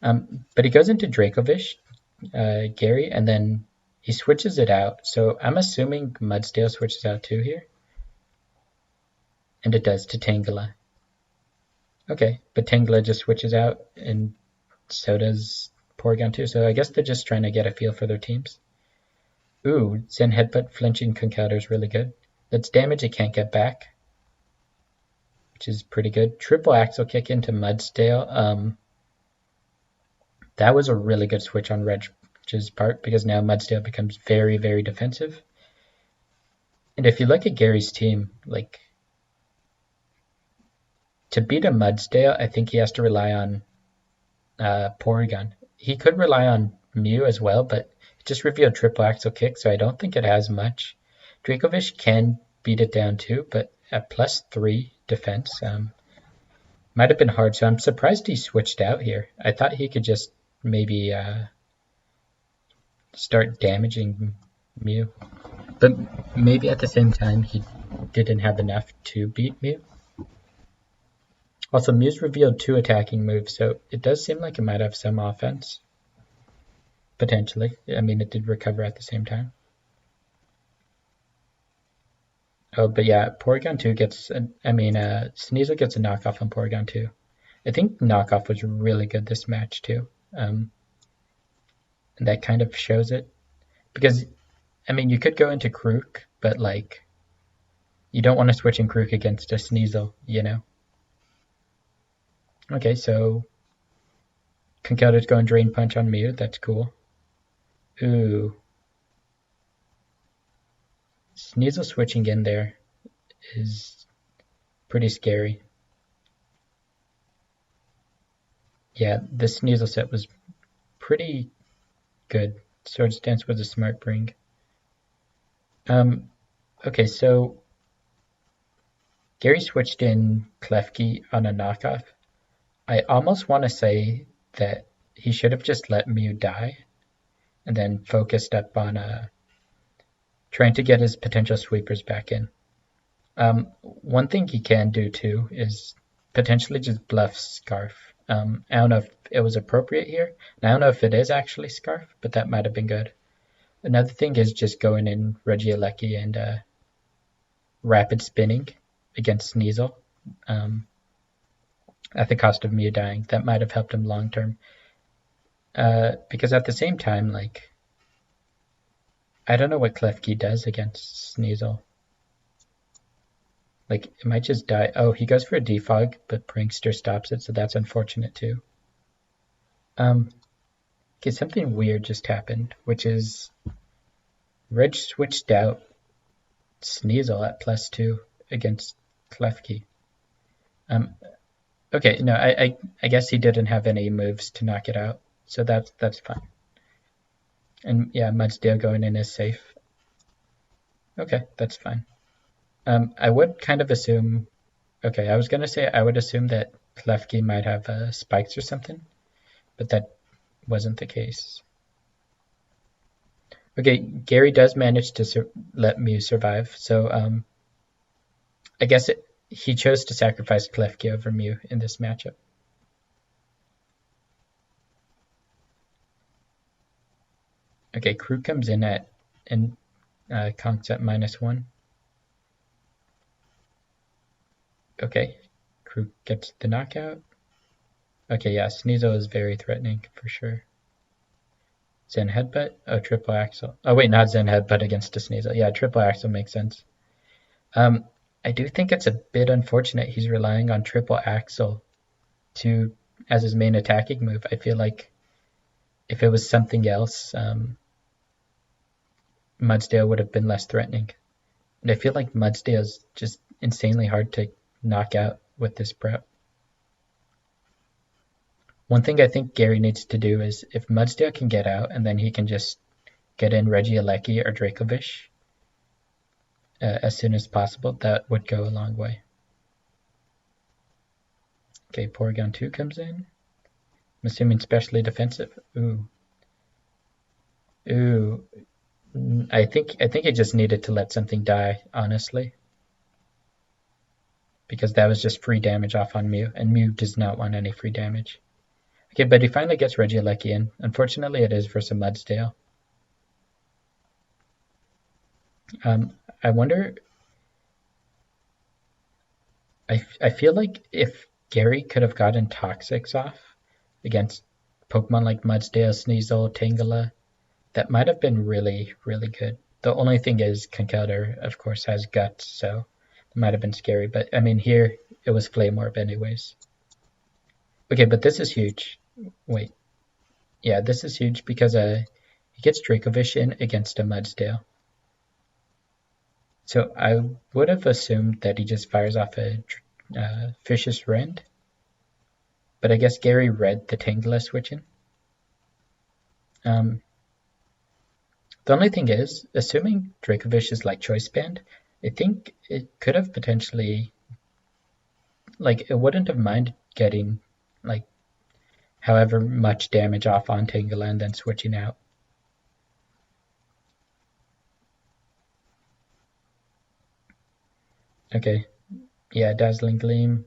[SPEAKER 1] But he goes into Dracovish, Gary, and then he switches it out. So I'm assuming Mudsdale switches out too here. And it does to Tangela. Okay, but Tangela just switches out, and so does Porygon too. So I guess they're just trying to get a feel for their teams. Ooh, Zen Headbutt flinching Conkeldurr is really good. That's damage it can't get back, which is pretty good. Triple Axle Kick into Mudsdale. That was a really good switch on Reg's part, because now Mudsdale becomes very, very defensive. And if you look at Gary's team, like, to beat a Mudsdale, I think he has to rely on Porygon. He could rely on Mew as well, but it just revealed Triple Axle Kick, so I don't think it has much. Dracovish can beat it down too, but at +3 defense, might have been hard, so I'm surprised he switched out here. I thought he could just maybe start damaging Mew, but maybe at the same time he didn't have enough to beat Mew. Also, Mew's revealed 2 attacking moves, so it does seem like it might have some offense. Potentially. I mean, it did recover at the same time. Oh, but yeah, Porygon 2 gets, Sneasel gets a knockoff on Porygon 2. I think knockoff was really good this match too. And that kind of shows it. Because, I mean, you could go into Krook, but like, you don't want to switch in Krook against a Sneasel, you know? Okay, so Conkeldurr's going Drain Punch on Mew. That's cool. Ooh. Sneasel switching in there is pretty scary. Yeah, the Sneasel set was pretty good. Swords Dance was a smart bring. Okay, so Gary switched in Klefki on a knockoff. I almost want to say that he should have just let Mew die and then focused up on trying to get his potential sweepers back in. One thing he can do too is potentially just bluff Scarf. I don't know if it was appropriate here. And I don't know if it is actually Scarf, but that might have been good. Another thing is just going in Regieleki and rapid spinning against Sneasel at the cost of Mew dying. That might have helped him long term. Because at the same time, like, I don't know what Klefki does against Sneasel. Like, it might just die. Oh, he goes for a defog, but Prankster stops it, so that's unfortunate too. Okay, something weird just happened, which is Reg switched out Sneasel at +2 against Klefki. Okay, no, I guess he didn't have any moves to knock it out, so that's fine. And yeah, Mudsdale going in is safe. Okay, that's fine. I would kind of assume. Okay, I was gonna say I would assume that Klefki might have spikes or something, but that wasn't the case. Okay, Gary does manage to let Mew survive, so I guess he chose to sacrifice Klefki over Mew in this matchup. Okay, Crew comes in and conks at -1. Okay, Crew gets the knockout. Okay, yeah, Sneasel is very threatening for sure. Zen Headbutt? Oh, triple axle. Oh wait, not Zen Headbutt against a Sneasel. Yeah, triple axle makes sense. I do think it's a bit unfortunate he's relying on triple axle as his main attacking move. I feel like if it was something else, Mudsdale would have been less threatening. And I feel like Mudsdale's just insanely hard to knock out with this prep. One thing I think Gary needs to do is if Mudsdale can get out and then he can just get in Regieleki or Dracovish as soon as possible, that would go a long way. Okay, Porygon 2 comes in. I'm assuming specially defensive. Ooh. I think he just needed to let something die, honestly. Because that was just free damage off on Mew, and Mew does not want any free damage. Okay, but he finally gets Regieleki in. Unfortunately, it is versus Mudsdale. I wonder. I feel like if Gary could have gotten Toxics off against Pokemon like Mudsdale, Sneasel, Tangela, that might have been really, really good. The only thing is Conkeldurr, of course, has Guts, so it might have been scary. But, I mean, here it was Flame Orb anyways. Okay, but this is huge. Wait. Yeah, this is huge because he gets Dracovish in against a Mudsdale. So I would have assumed that he just fires off a Vicious Rend. But I guess Gary read the Tangela switching. The only thing is, assuming Dracovish is like Choice Band, I think it could have potentially, like, it wouldn't have minded getting, like, however much damage off on Tangela and then switching out. Okay, yeah, Dazzling Gleam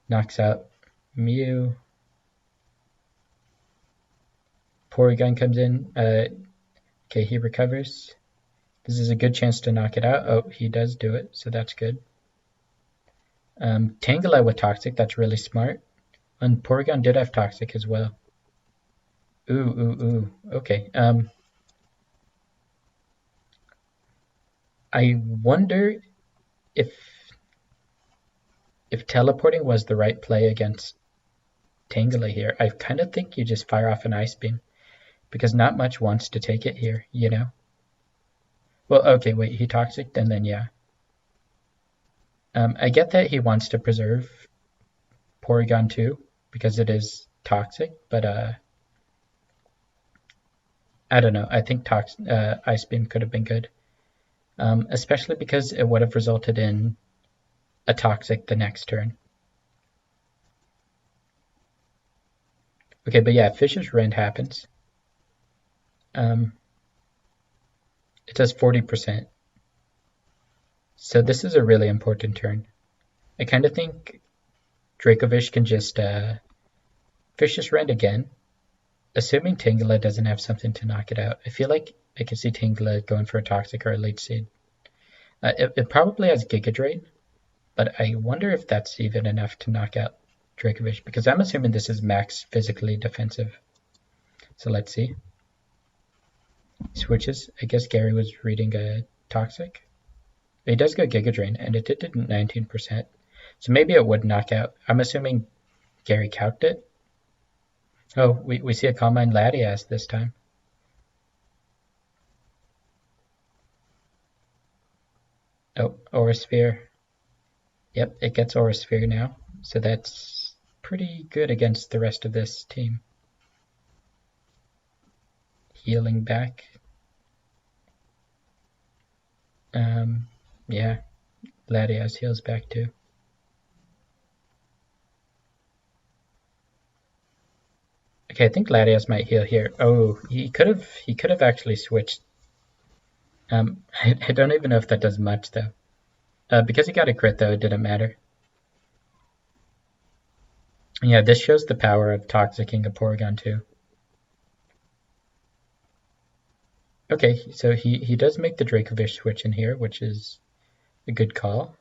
[SPEAKER 1] knocks out Mew. Porygon comes in. Okay, he recovers. This is a good chance to knock it out. Oh, he does do it, so that's good. Tangela with Toxic, that's really smart. And Porygon did have Toxic as well. Ooh. Okay. I wonder if teleporting was the right play against Tangela here. I kind of think you just fire off an Ice Beam because not much wants to take it here, you know? Well, okay, wait, he Toxic, and then yeah. I get that he wants to preserve Porygon 2 because it is Toxic, but I don't know. I think Ice Beam could have been good, especially because it would have resulted in a Toxic the next turn. Okay, but yeah, Fish's Rend happens. It does 40%. So this is a really important turn. I kind of think Dracovish can just Vicious Rend again, assuming Tangela doesn't have something to knock it out. I feel like I can see Tangela going for a Toxic or a Leech Seed. It probably has Giga Drain, but I wonder if that's even enough to knock out Dracovish, because I'm assuming this is max physically defensive. So let's see. Switches. I guess Gary was reading a Toxic. He does go Giga Drain, and it did 19%. So maybe it would knock out. I'm assuming Gary calced it. Oh, we see a Calm Mind Latias this time. Oh, Aura Sphere. Yep, it gets Aura Sphere now. So that's pretty good against the rest of this team. Healing back. Yeah, Latias heals back too. Okay, I think Latias might heal here. Oh, he could have actually switched. I don't even know if that does much though. Because he got a crit though, it didn't matter. Yeah, this shows the power of Toxicking a Porygon too. Okay, so he does make the Dracovish switch in here, which is a good call.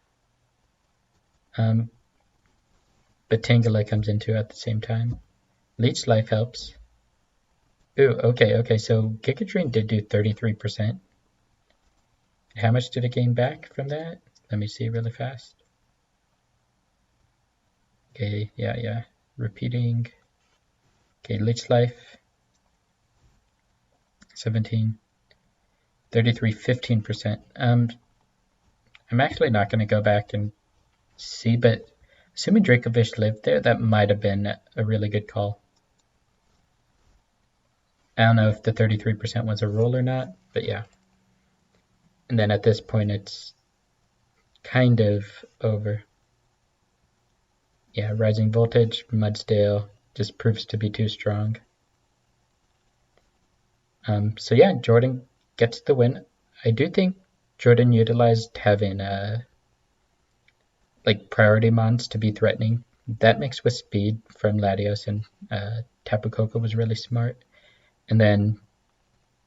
[SPEAKER 1] But Tangela comes into at the same time. Leech Life helps. Ooh, okay, so Giga Drain did do 33%. How much did it gain back from that? Let me see really fast. Okay, yeah. Repeating. Okay, Leech Life. 17. 33, 15%. I'm actually not going to go back and see, but assuming Dracovish lived there, that might have been a really good call. I don't know if the 33% was a rule or not, but yeah. And then at this point, it's kind of over. Yeah, Rising Voltage, Mudsdale just proves to be too strong. So yeah, Jordan gets the win. I do think Jordan utilized having like priority mons to be threatening. That mixed with speed from Latios and Tapu Koko was really smart. And then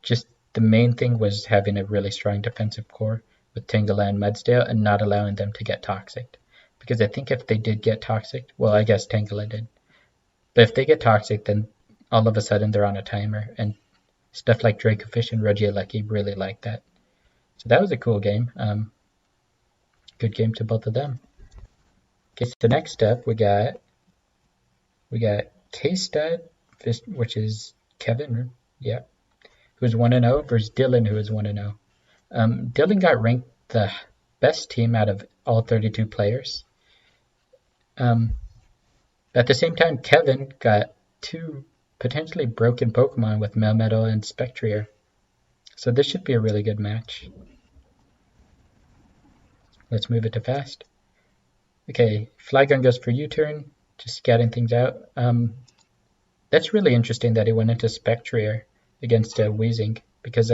[SPEAKER 1] just the main thing was having a really strong defensive core with Tangela and Mudsdale and not allowing them to get toxic. Because I think if they did get toxic, well, I guess Tangela did. But if they get toxic, then all of a sudden they're on a timer. And stuff like Dracovish and Regieleki really like that. So that was a cool game. Good game to both of them. Okay, so next up we got K-Stud, which is Kevin, yeah, who's 1-0 versus Dylan, who is 1-0. Dylan got ranked the best team out of all 32 players. At the same time, Kevin got 2 potentially broken Pokemon with Melmetal and Spectrier. So this should be a really good match. Let's move it to fast. Okay, Flygon goes for U-turn, just scouting things out. That's really interesting that he went into Spectrier against Weezing, because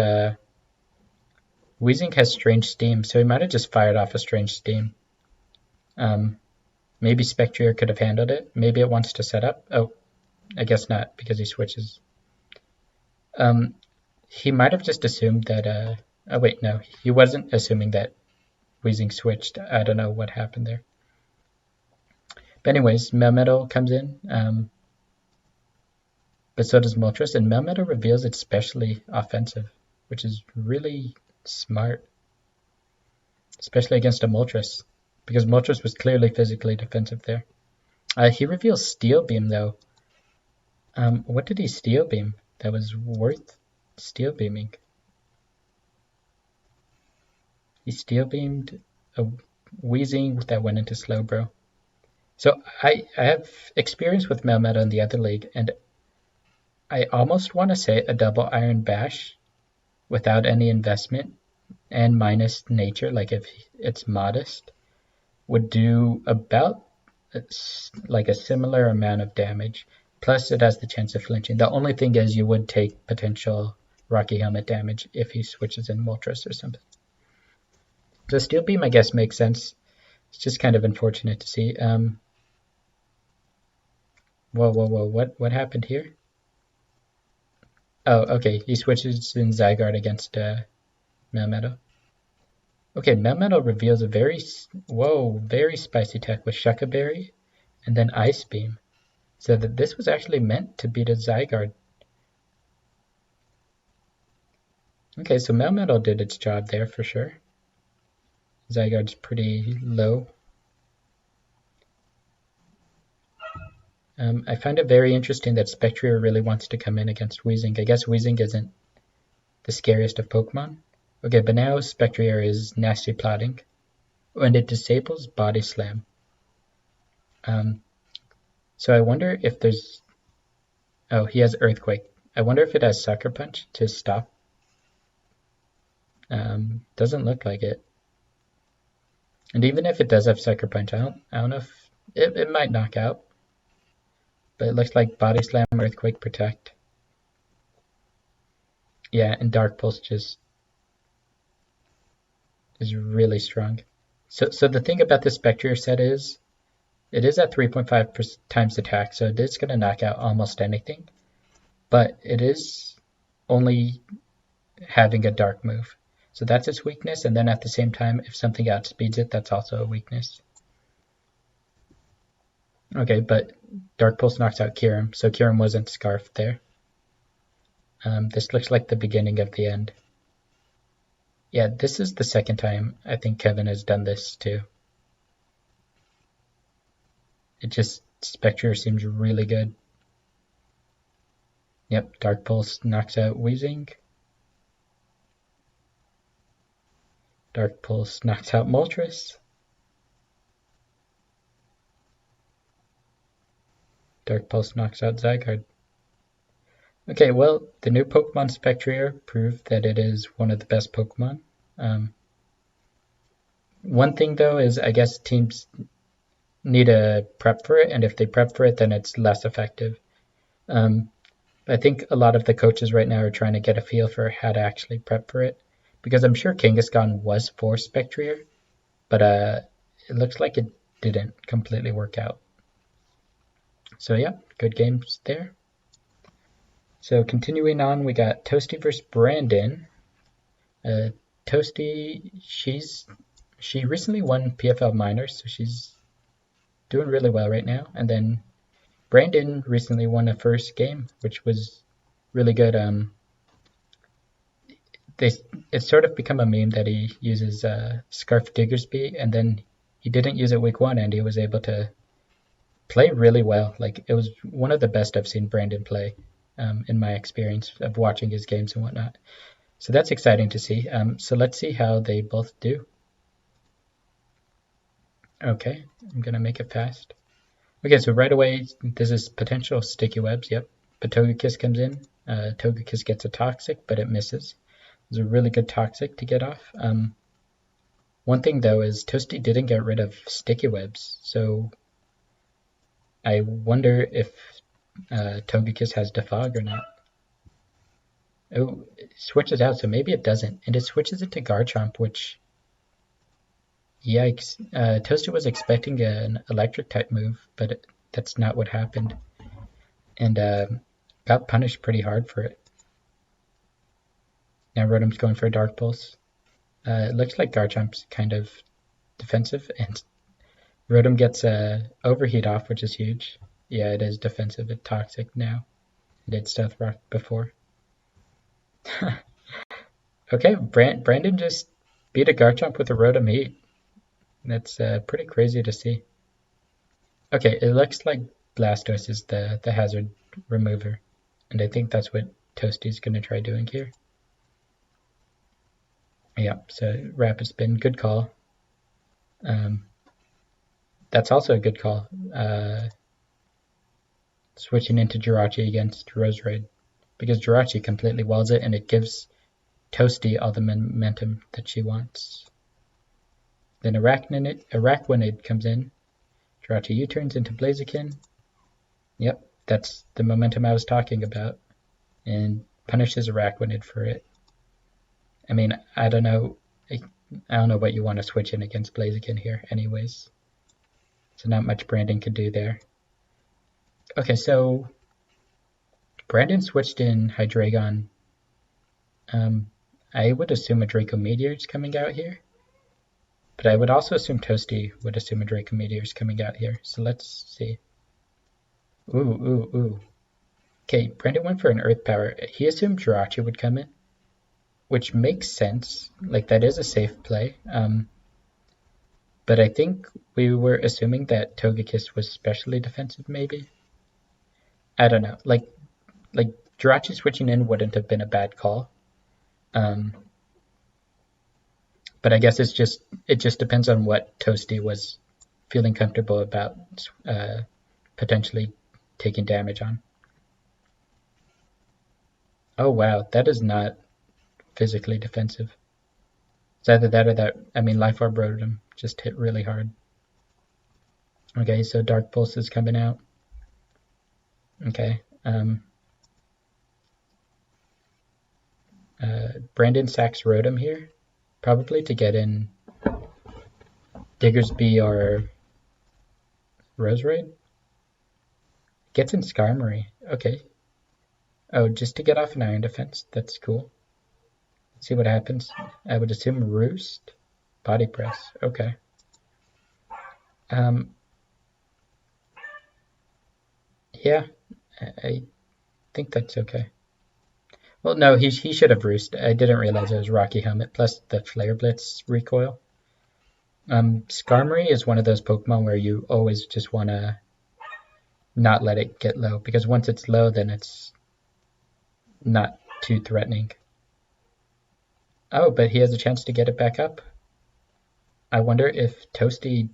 [SPEAKER 1] Weezing has Strange Steam, so he might have just fired off a Strange Steam. Maybe Spectrier could have handled it. Maybe it wants to set up. Oh, I guess not, because he switches. He might have just assumed that... oh wait, no, he wasn't assuming that Weezing switched. I don't know what happened there. But anyways, Melmetal comes in. But so does Moltres, and Melmetal reveals it's specially offensive, which is really smart. Especially against a Moltres, because Moltres was clearly physically defensive there. He reveals Steel Beam though. What did he Steel Beam that was worth Steel Beaming? He Steel Beamed a Weezing that went into Slowbro. So I have experience with Melmetal in the other league, and I almost want to say a double Iron Bash without any investment and minus nature, like if it's modest, would do about like a similar amount of damage. Plus it has the chance of flinching. The only thing is you would take potential Rocky Helmet damage if he switches in Moltres or something. So Steel Beam I guess makes sense. It's just kind of unfortunate to see. Whoa, whoa, whoa, what happened here? Oh, okay, he switches in Zygarde against Melmetal. Okay, Melmetal reveals a very spicy tech with Shucka Berry and then Ice Beam. So that this was actually meant to beat a Zygarde. Okay, so Melmetal did its job there for sure. Zygarde's pretty low. I find it very interesting that Spectrier really wants to come in against Weezing. I guess Weezing isn't the scariest of Pokemon. Okay, but now Spectrier is nasty plotting. And it disables Body Slam. So I wonder if there's... Oh, he has Earthquake. I wonder if it has Sucker Punch to stop. Doesn't look like it. And even if it does have Sucker Punch, I don't know if... It might knock out. But it looks like Body Slam, Earthquake, Protect. Yeah, and Dark Pulse just is really strong. So the thing about this Spectrier set is, it is at 3.5 times attack, so it is going to knock out almost anything. But it is only having a dark move. So that's its weakness, and then at the same time, if something outspeeds it, that's also a weakness. Okay, but Dark Pulse knocks out Kyurem, so Kyurem wasn't scarfed there. This looks like the beginning of the end. Yeah, this is the second time I think Kevin has done this too. It just, Spectrier seems really good. Yep, Dark Pulse knocks out Weezing. Dark Pulse knocks out Moltres. Dark Pulse knocks out Zygarde. Okay, well, the new Pokemon Spectrier proved that it is one of the best Pokemon. One thing, though, is I guess teams need to prep for it, and if they prep for it, then it's less effective. I think a lot of the coaches right now are trying to get a feel for how to actually prep for it, because I'm sure Kangaskhan was for Spectrier, but it looks like it didn't completely work out. So yeah, good games there. So continuing on, we got Toasty versus Brandon. Toasty, she recently won PFL Minors, so she's doing really well right now. And then Brandon recently won a first game, which was really good. It's sort of become a meme that he uses Scarf Diggersby, and then he didn't use it week one, and he was able to play really well. Like, it was one of the best I've seen Brandon play in my experience of watching his games and whatnot. So that's exciting to see. So let's see how they both do. Okay, I'm going to make it fast. Okay, so right away, this is potential sticky webs. Yep, but Togekiss comes in. Togekiss gets a Toxic, but it misses. It's a really good Toxic to get off. One thing, though, is Toasty didn't get rid of sticky webs, so I wonder if Togekiss has Defog or not. Oh, it switches out, so maybe it doesn't. And it switches it to Garchomp, which... Yikes. Toasty was expecting an electric type move, but that's not what happened. And got punished pretty hard for it. Now Rotom's going for a Dark Pulse. It looks like Garchomp's kind of defensive, and Rotom gets a Overheat off, which is huge. Yeah, it is defensive. It's Toxic now. It did Stealth Rock before. Okay, Brandon just beat a Garchomp with a Rotom Heat. That's pretty crazy to see. Okay, it looks like Blastoise is the hazard remover, and I think that's what Toasty's going to try doing here. Yeah, so Rapid Spin, good call. That's also a good call. Switching into Jirachi against Roserade, because Jirachi completely walls it, and it gives Toasty all the momentum that she wants. Then Araquanid comes in. Jirachi U-turns into Blaziken. Yep, that's the momentum I was talking about. And punishes Araquanid for it. I mean, I don't know what you want to switch in against Blaziken here anyways. So not much Brandon could do there. Okay, so Brandon switched in Hydreigon. I would assume a Draco Meteor is coming out here. But I would also assume Toasty would assume a Draco Meteor is coming out here. So let's see. Ooh, ooh, ooh. Okay, Brandon went for an Earth Power. He assumed Jirachi would come in, which makes sense. Like, that is a safe play. But I think we were assuming that Togekiss was specially defensive, maybe? I don't know. Like Jirachi switching in wouldn't have been a bad call. Um, but I guess it just depends on what Toasty was feeling comfortable about potentially taking damage on. Oh wow, that is not physically defensive. It's either that or that. I mean, Life Orb Rotom just hit really hard. Okay, so Dark Pulse is coming out. Okay. Brandon sacks Rotom here, probably to get in Diggersby or Roserade. Gets in Skarmory. Okay. Oh, just to get off an Iron Defense. That's cool. Let's see what happens. I would assume Roost. Body Press. Okay. Yeah, I think that's okay. Well, no, he should have Roost. I didn't realize it was Rocky Helmet plus the Flare Blitz recoil. Skarmory is one of those Pokemon where you always just want to not let it get low, because once it's low, then it's not too threatening. Oh, but he has a chance to get it back up. I wonder if Toasty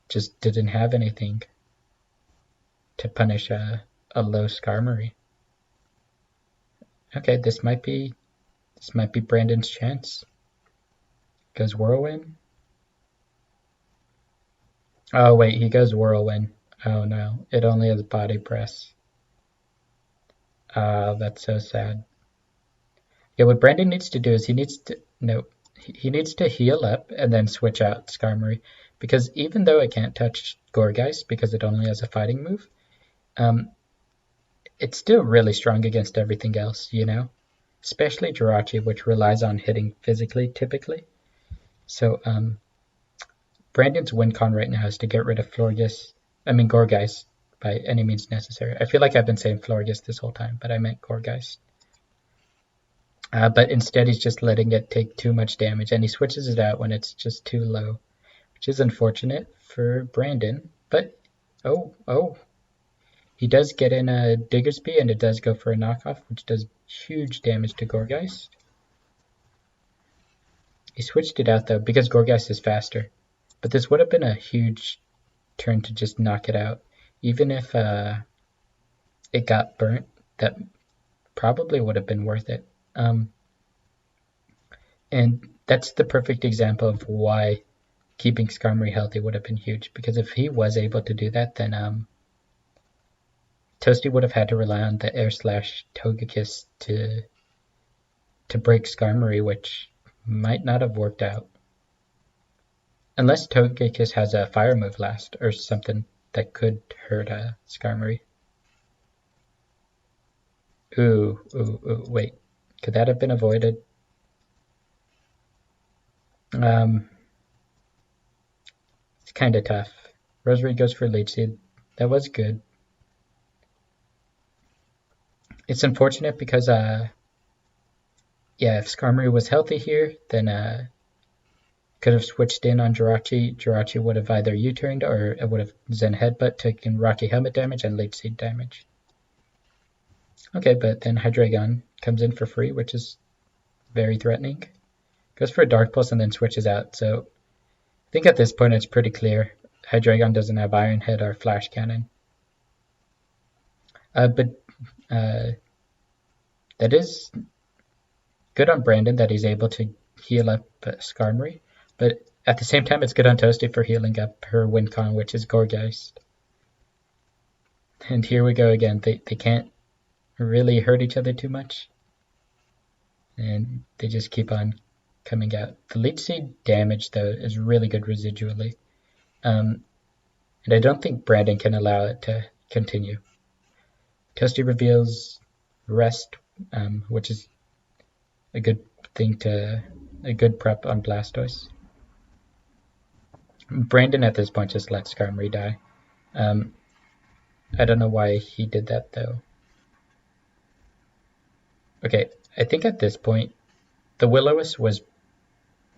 [SPEAKER 1] just didn't have anything to punish a low Skarmory. Okay, this might be Brandon's chance. Goes Whirlwind. Oh wait, he goes Whirlwind. Oh no, it only has Body Press. That's so sad. Yeah, what Brandon needs to do is he needs to heal up and then switch out Skarmory, because even though it can't touch Gourgeist because it only has a fighting move, it's still really strong against everything else, you know? Especially Jirachi, which relies on hitting physically typically. So Brandon's win con right now is to get rid of Gourgeist by any means necessary. I feel like I've been saying Florges this whole time, but I meant Gourgeist. But instead he's just letting it take too much damage, and he switches it out when it's just too low, which is unfortunate for Brandon. But, oh, he does get in a Diggersby, and it does go for a knockoff, which does huge damage to Gourgeist. He switched it out, though, because Gourgeist is faster. But this would have been a huge turn to just knock it out. Even if it got burnt, that probably would have been worth it. And that's the perfect example of why keeping Skarmory healthy would have been huge. Because if he was able to do that, then Toasty would have had to rely on the Air Slash Togekiss to break Skarmory, which might not have worked out. Unless Togekiss has a Fire move last or something that could hurt Skarmory. Ooh, wait. Could that have been avoided? It's kind of tough. Roserade goes for Leech Seed. That was good. It's unfortunate because, yeah, if Skarmory was healthy here, then could have switched in on Jirachi. Jirachi would have either U-turned or it would have Zen Headbutt, taken Rocky Helmet damage and Leech Seed damage. Okay, but then Hydreigon comes in for free, which is very threatening. Goes for a Dark Pulse and then switches out, so I think at this point it's pretty clear. Hydreigon doesn't have Iron Head or Flash Cannon. But that is good on Brandon that he's able to heal up Skarmory, but at the same time it's good on Toasty for healing up her win con, which is Gourgeist. And here we go again. They can't really hurt each other too much, and they just keep on coming out. The Leech Seed damage, though, is really good residually, and I don't think Brandon can allow it to continue. Toasty reveals Rest, which is a good thing a good prep on Blastoise. Brandon at this point just lets Skarmory die. I don't know why he did that though. Okay, I think at this point, the Will-O-Wisp was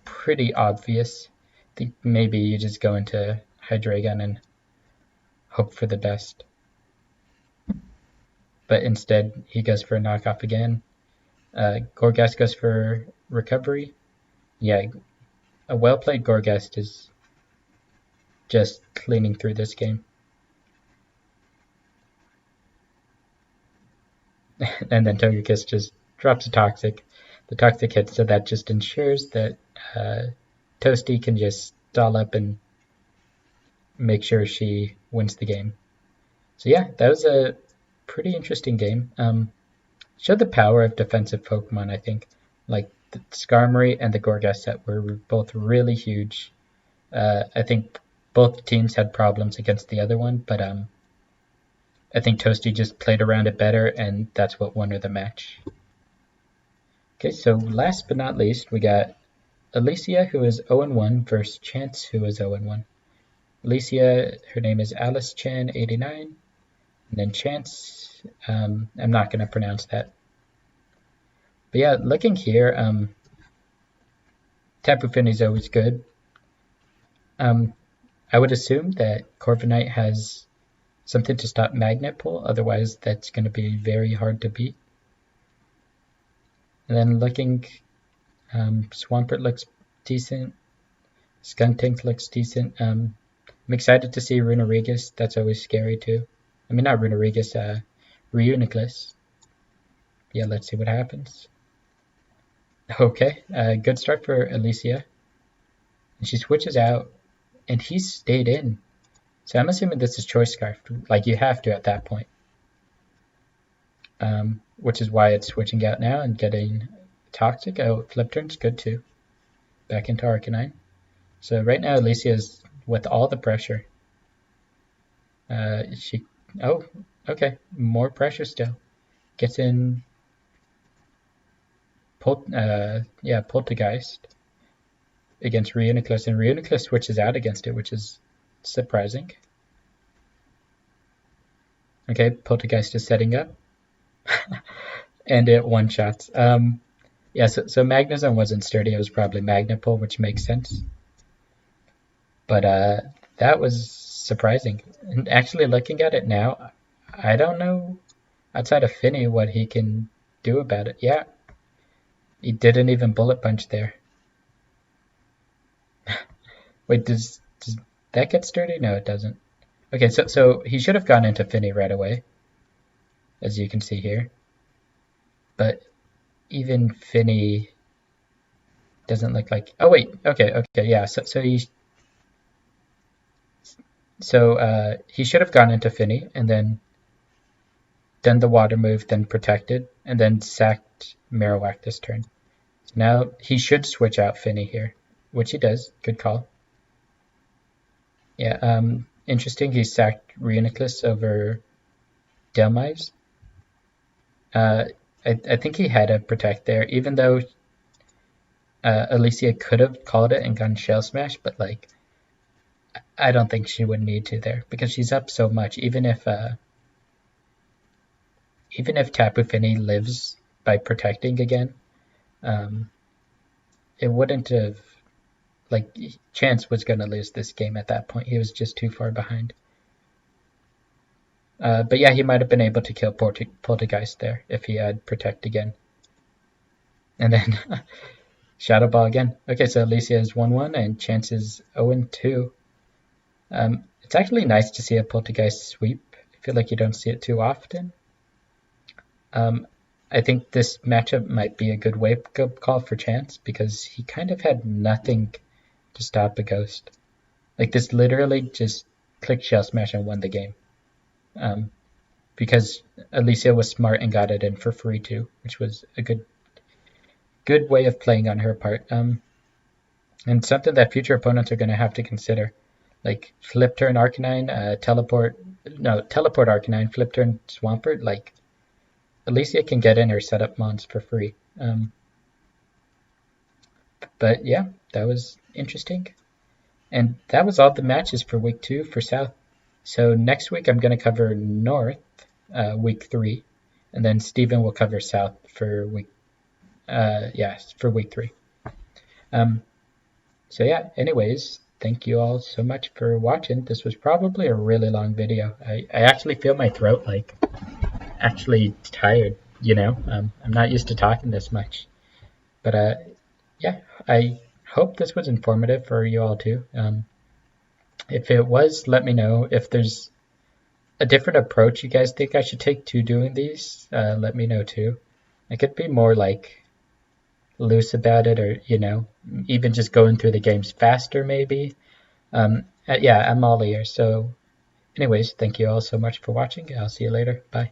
[SPEAKER 1] pretty obvious. I think maybe you just go into Hydreigon and hope for the best. But instead, he goes for a knockoff again. Gorgast goes for recovery. Yeah, a well-played Gorgast is just cleaning through this game. And then Togekiss just drops a Toxic. The Toxic hits, so that just ensures that Toasty can just stall up and make sure she wins the game. So yeah, that was a pretty interesting game. Showed the power of defensive Pokemon, I think. Like the Skarmory and the Gorgas set were both really huge. I think both teams had problems against the other one, but I think Toasty just played around it better, and that's what won her the match. Okay, so last but not least, we got Alicia, who is 0-1, versus Chance, who is 0-1. Alicia, her name is Alice Chan 89, and then Chance, I'm not going to pronounce that. But yeah, looking here, Tapu Fini is always good. I would assume that Corviknight has something to stop Magnet Pull, otherwise that's going to be very hard to beat. And then looking, Swampert looks decent, Skuntank looks decent. I'm excited to see Runerigus, that's always scary too. I mean, not Runerigus, Reuniclus. Yeah, let's see what happens. Okay, good start for Alicia. And she switches out, and he's stayed in. So I'm assuming this is Choice Scarf, like you have to at that point. Which is why it's switching out now and getting Toxic. Oh, Flip Turn's good too. Back into Arcanine. So right now Alicia is with all the pressure. Oh, okay, more pressure still. Gets in Poltergeist against Reuniclus, and Reuniclus switches out against it, which is surprising. Okay, Poltergeist is setting up. And it one-shots. Yeah, so Magnezone wasn't sturdy, it was probably Magnet Pull, which makes sense. But that was surprising. And actually looking at it now, I don't know, outside of Finny, what he can do about it. Yeah, he didn't even Bullet Punch there. Wait, does that get sturdy? No, it doesn't. Okay, so he should have gone into Finny right away, as you can see here. But even Finny doesn't look like... Oh, wait, okay, yeah. So he should have gone into Finny and then done the water move, then protected, and then sacked Marowak this turn. So now he should switch out Finny here, which he does. Good call. Yeah, interesting. He sacked Reuniclus over Delmize. I think he had to protect there, even though Alicia could have called it and gone Shell Smash, but like, I don't think she would need to there because she's up so much. Even if Tapu Fini lives by protecting again, it wouldn't have, like, Chance was going to lose this game at that point. He was just too far behind. But yeah, he might have been able to kill Poltergeist there if he had Protect again. And then Shadow Ball again. Okay, so Alicia is 1-1 and Chance is 0-2. It's actually nice to see a Poltergeist sweep. I feel like you don't see it too often. I think this matchup might be a good wake-up call for Chance because he kind of had nothing to stop a Ghost. Like, this literally just clicked Shell Smash and won the game. Because Alicia was smart and got it in for free too, which was a good way of playing on her part. And something that future opponents are going to have to consider. Like, Flip Turn Arcanine, Teleport no, teleport Arcanine, flip turn Swampert. Like, Alicia can get in her setup mons for free. But yeah, that was interesting. And that was all the matches for week 2 for South. So next week I'm going to cover North, week 3, and then Steven will cover South for week 3. So yeah, anyways, thank you all so much for watching. This was probably a really long video. I actually feel my throat like actually tired, you know. I'm not used to talking this much. But yeah, I hope this was informative for you all too. If it was, let me know. If there's a different approach you guys think I should take to doing these, let me know too. I could be more like loose about it, or even just going through the games faster maybe. Yeah, I'm all ears. So anyways, thank you all so much for watching. I'll see you later. Bye.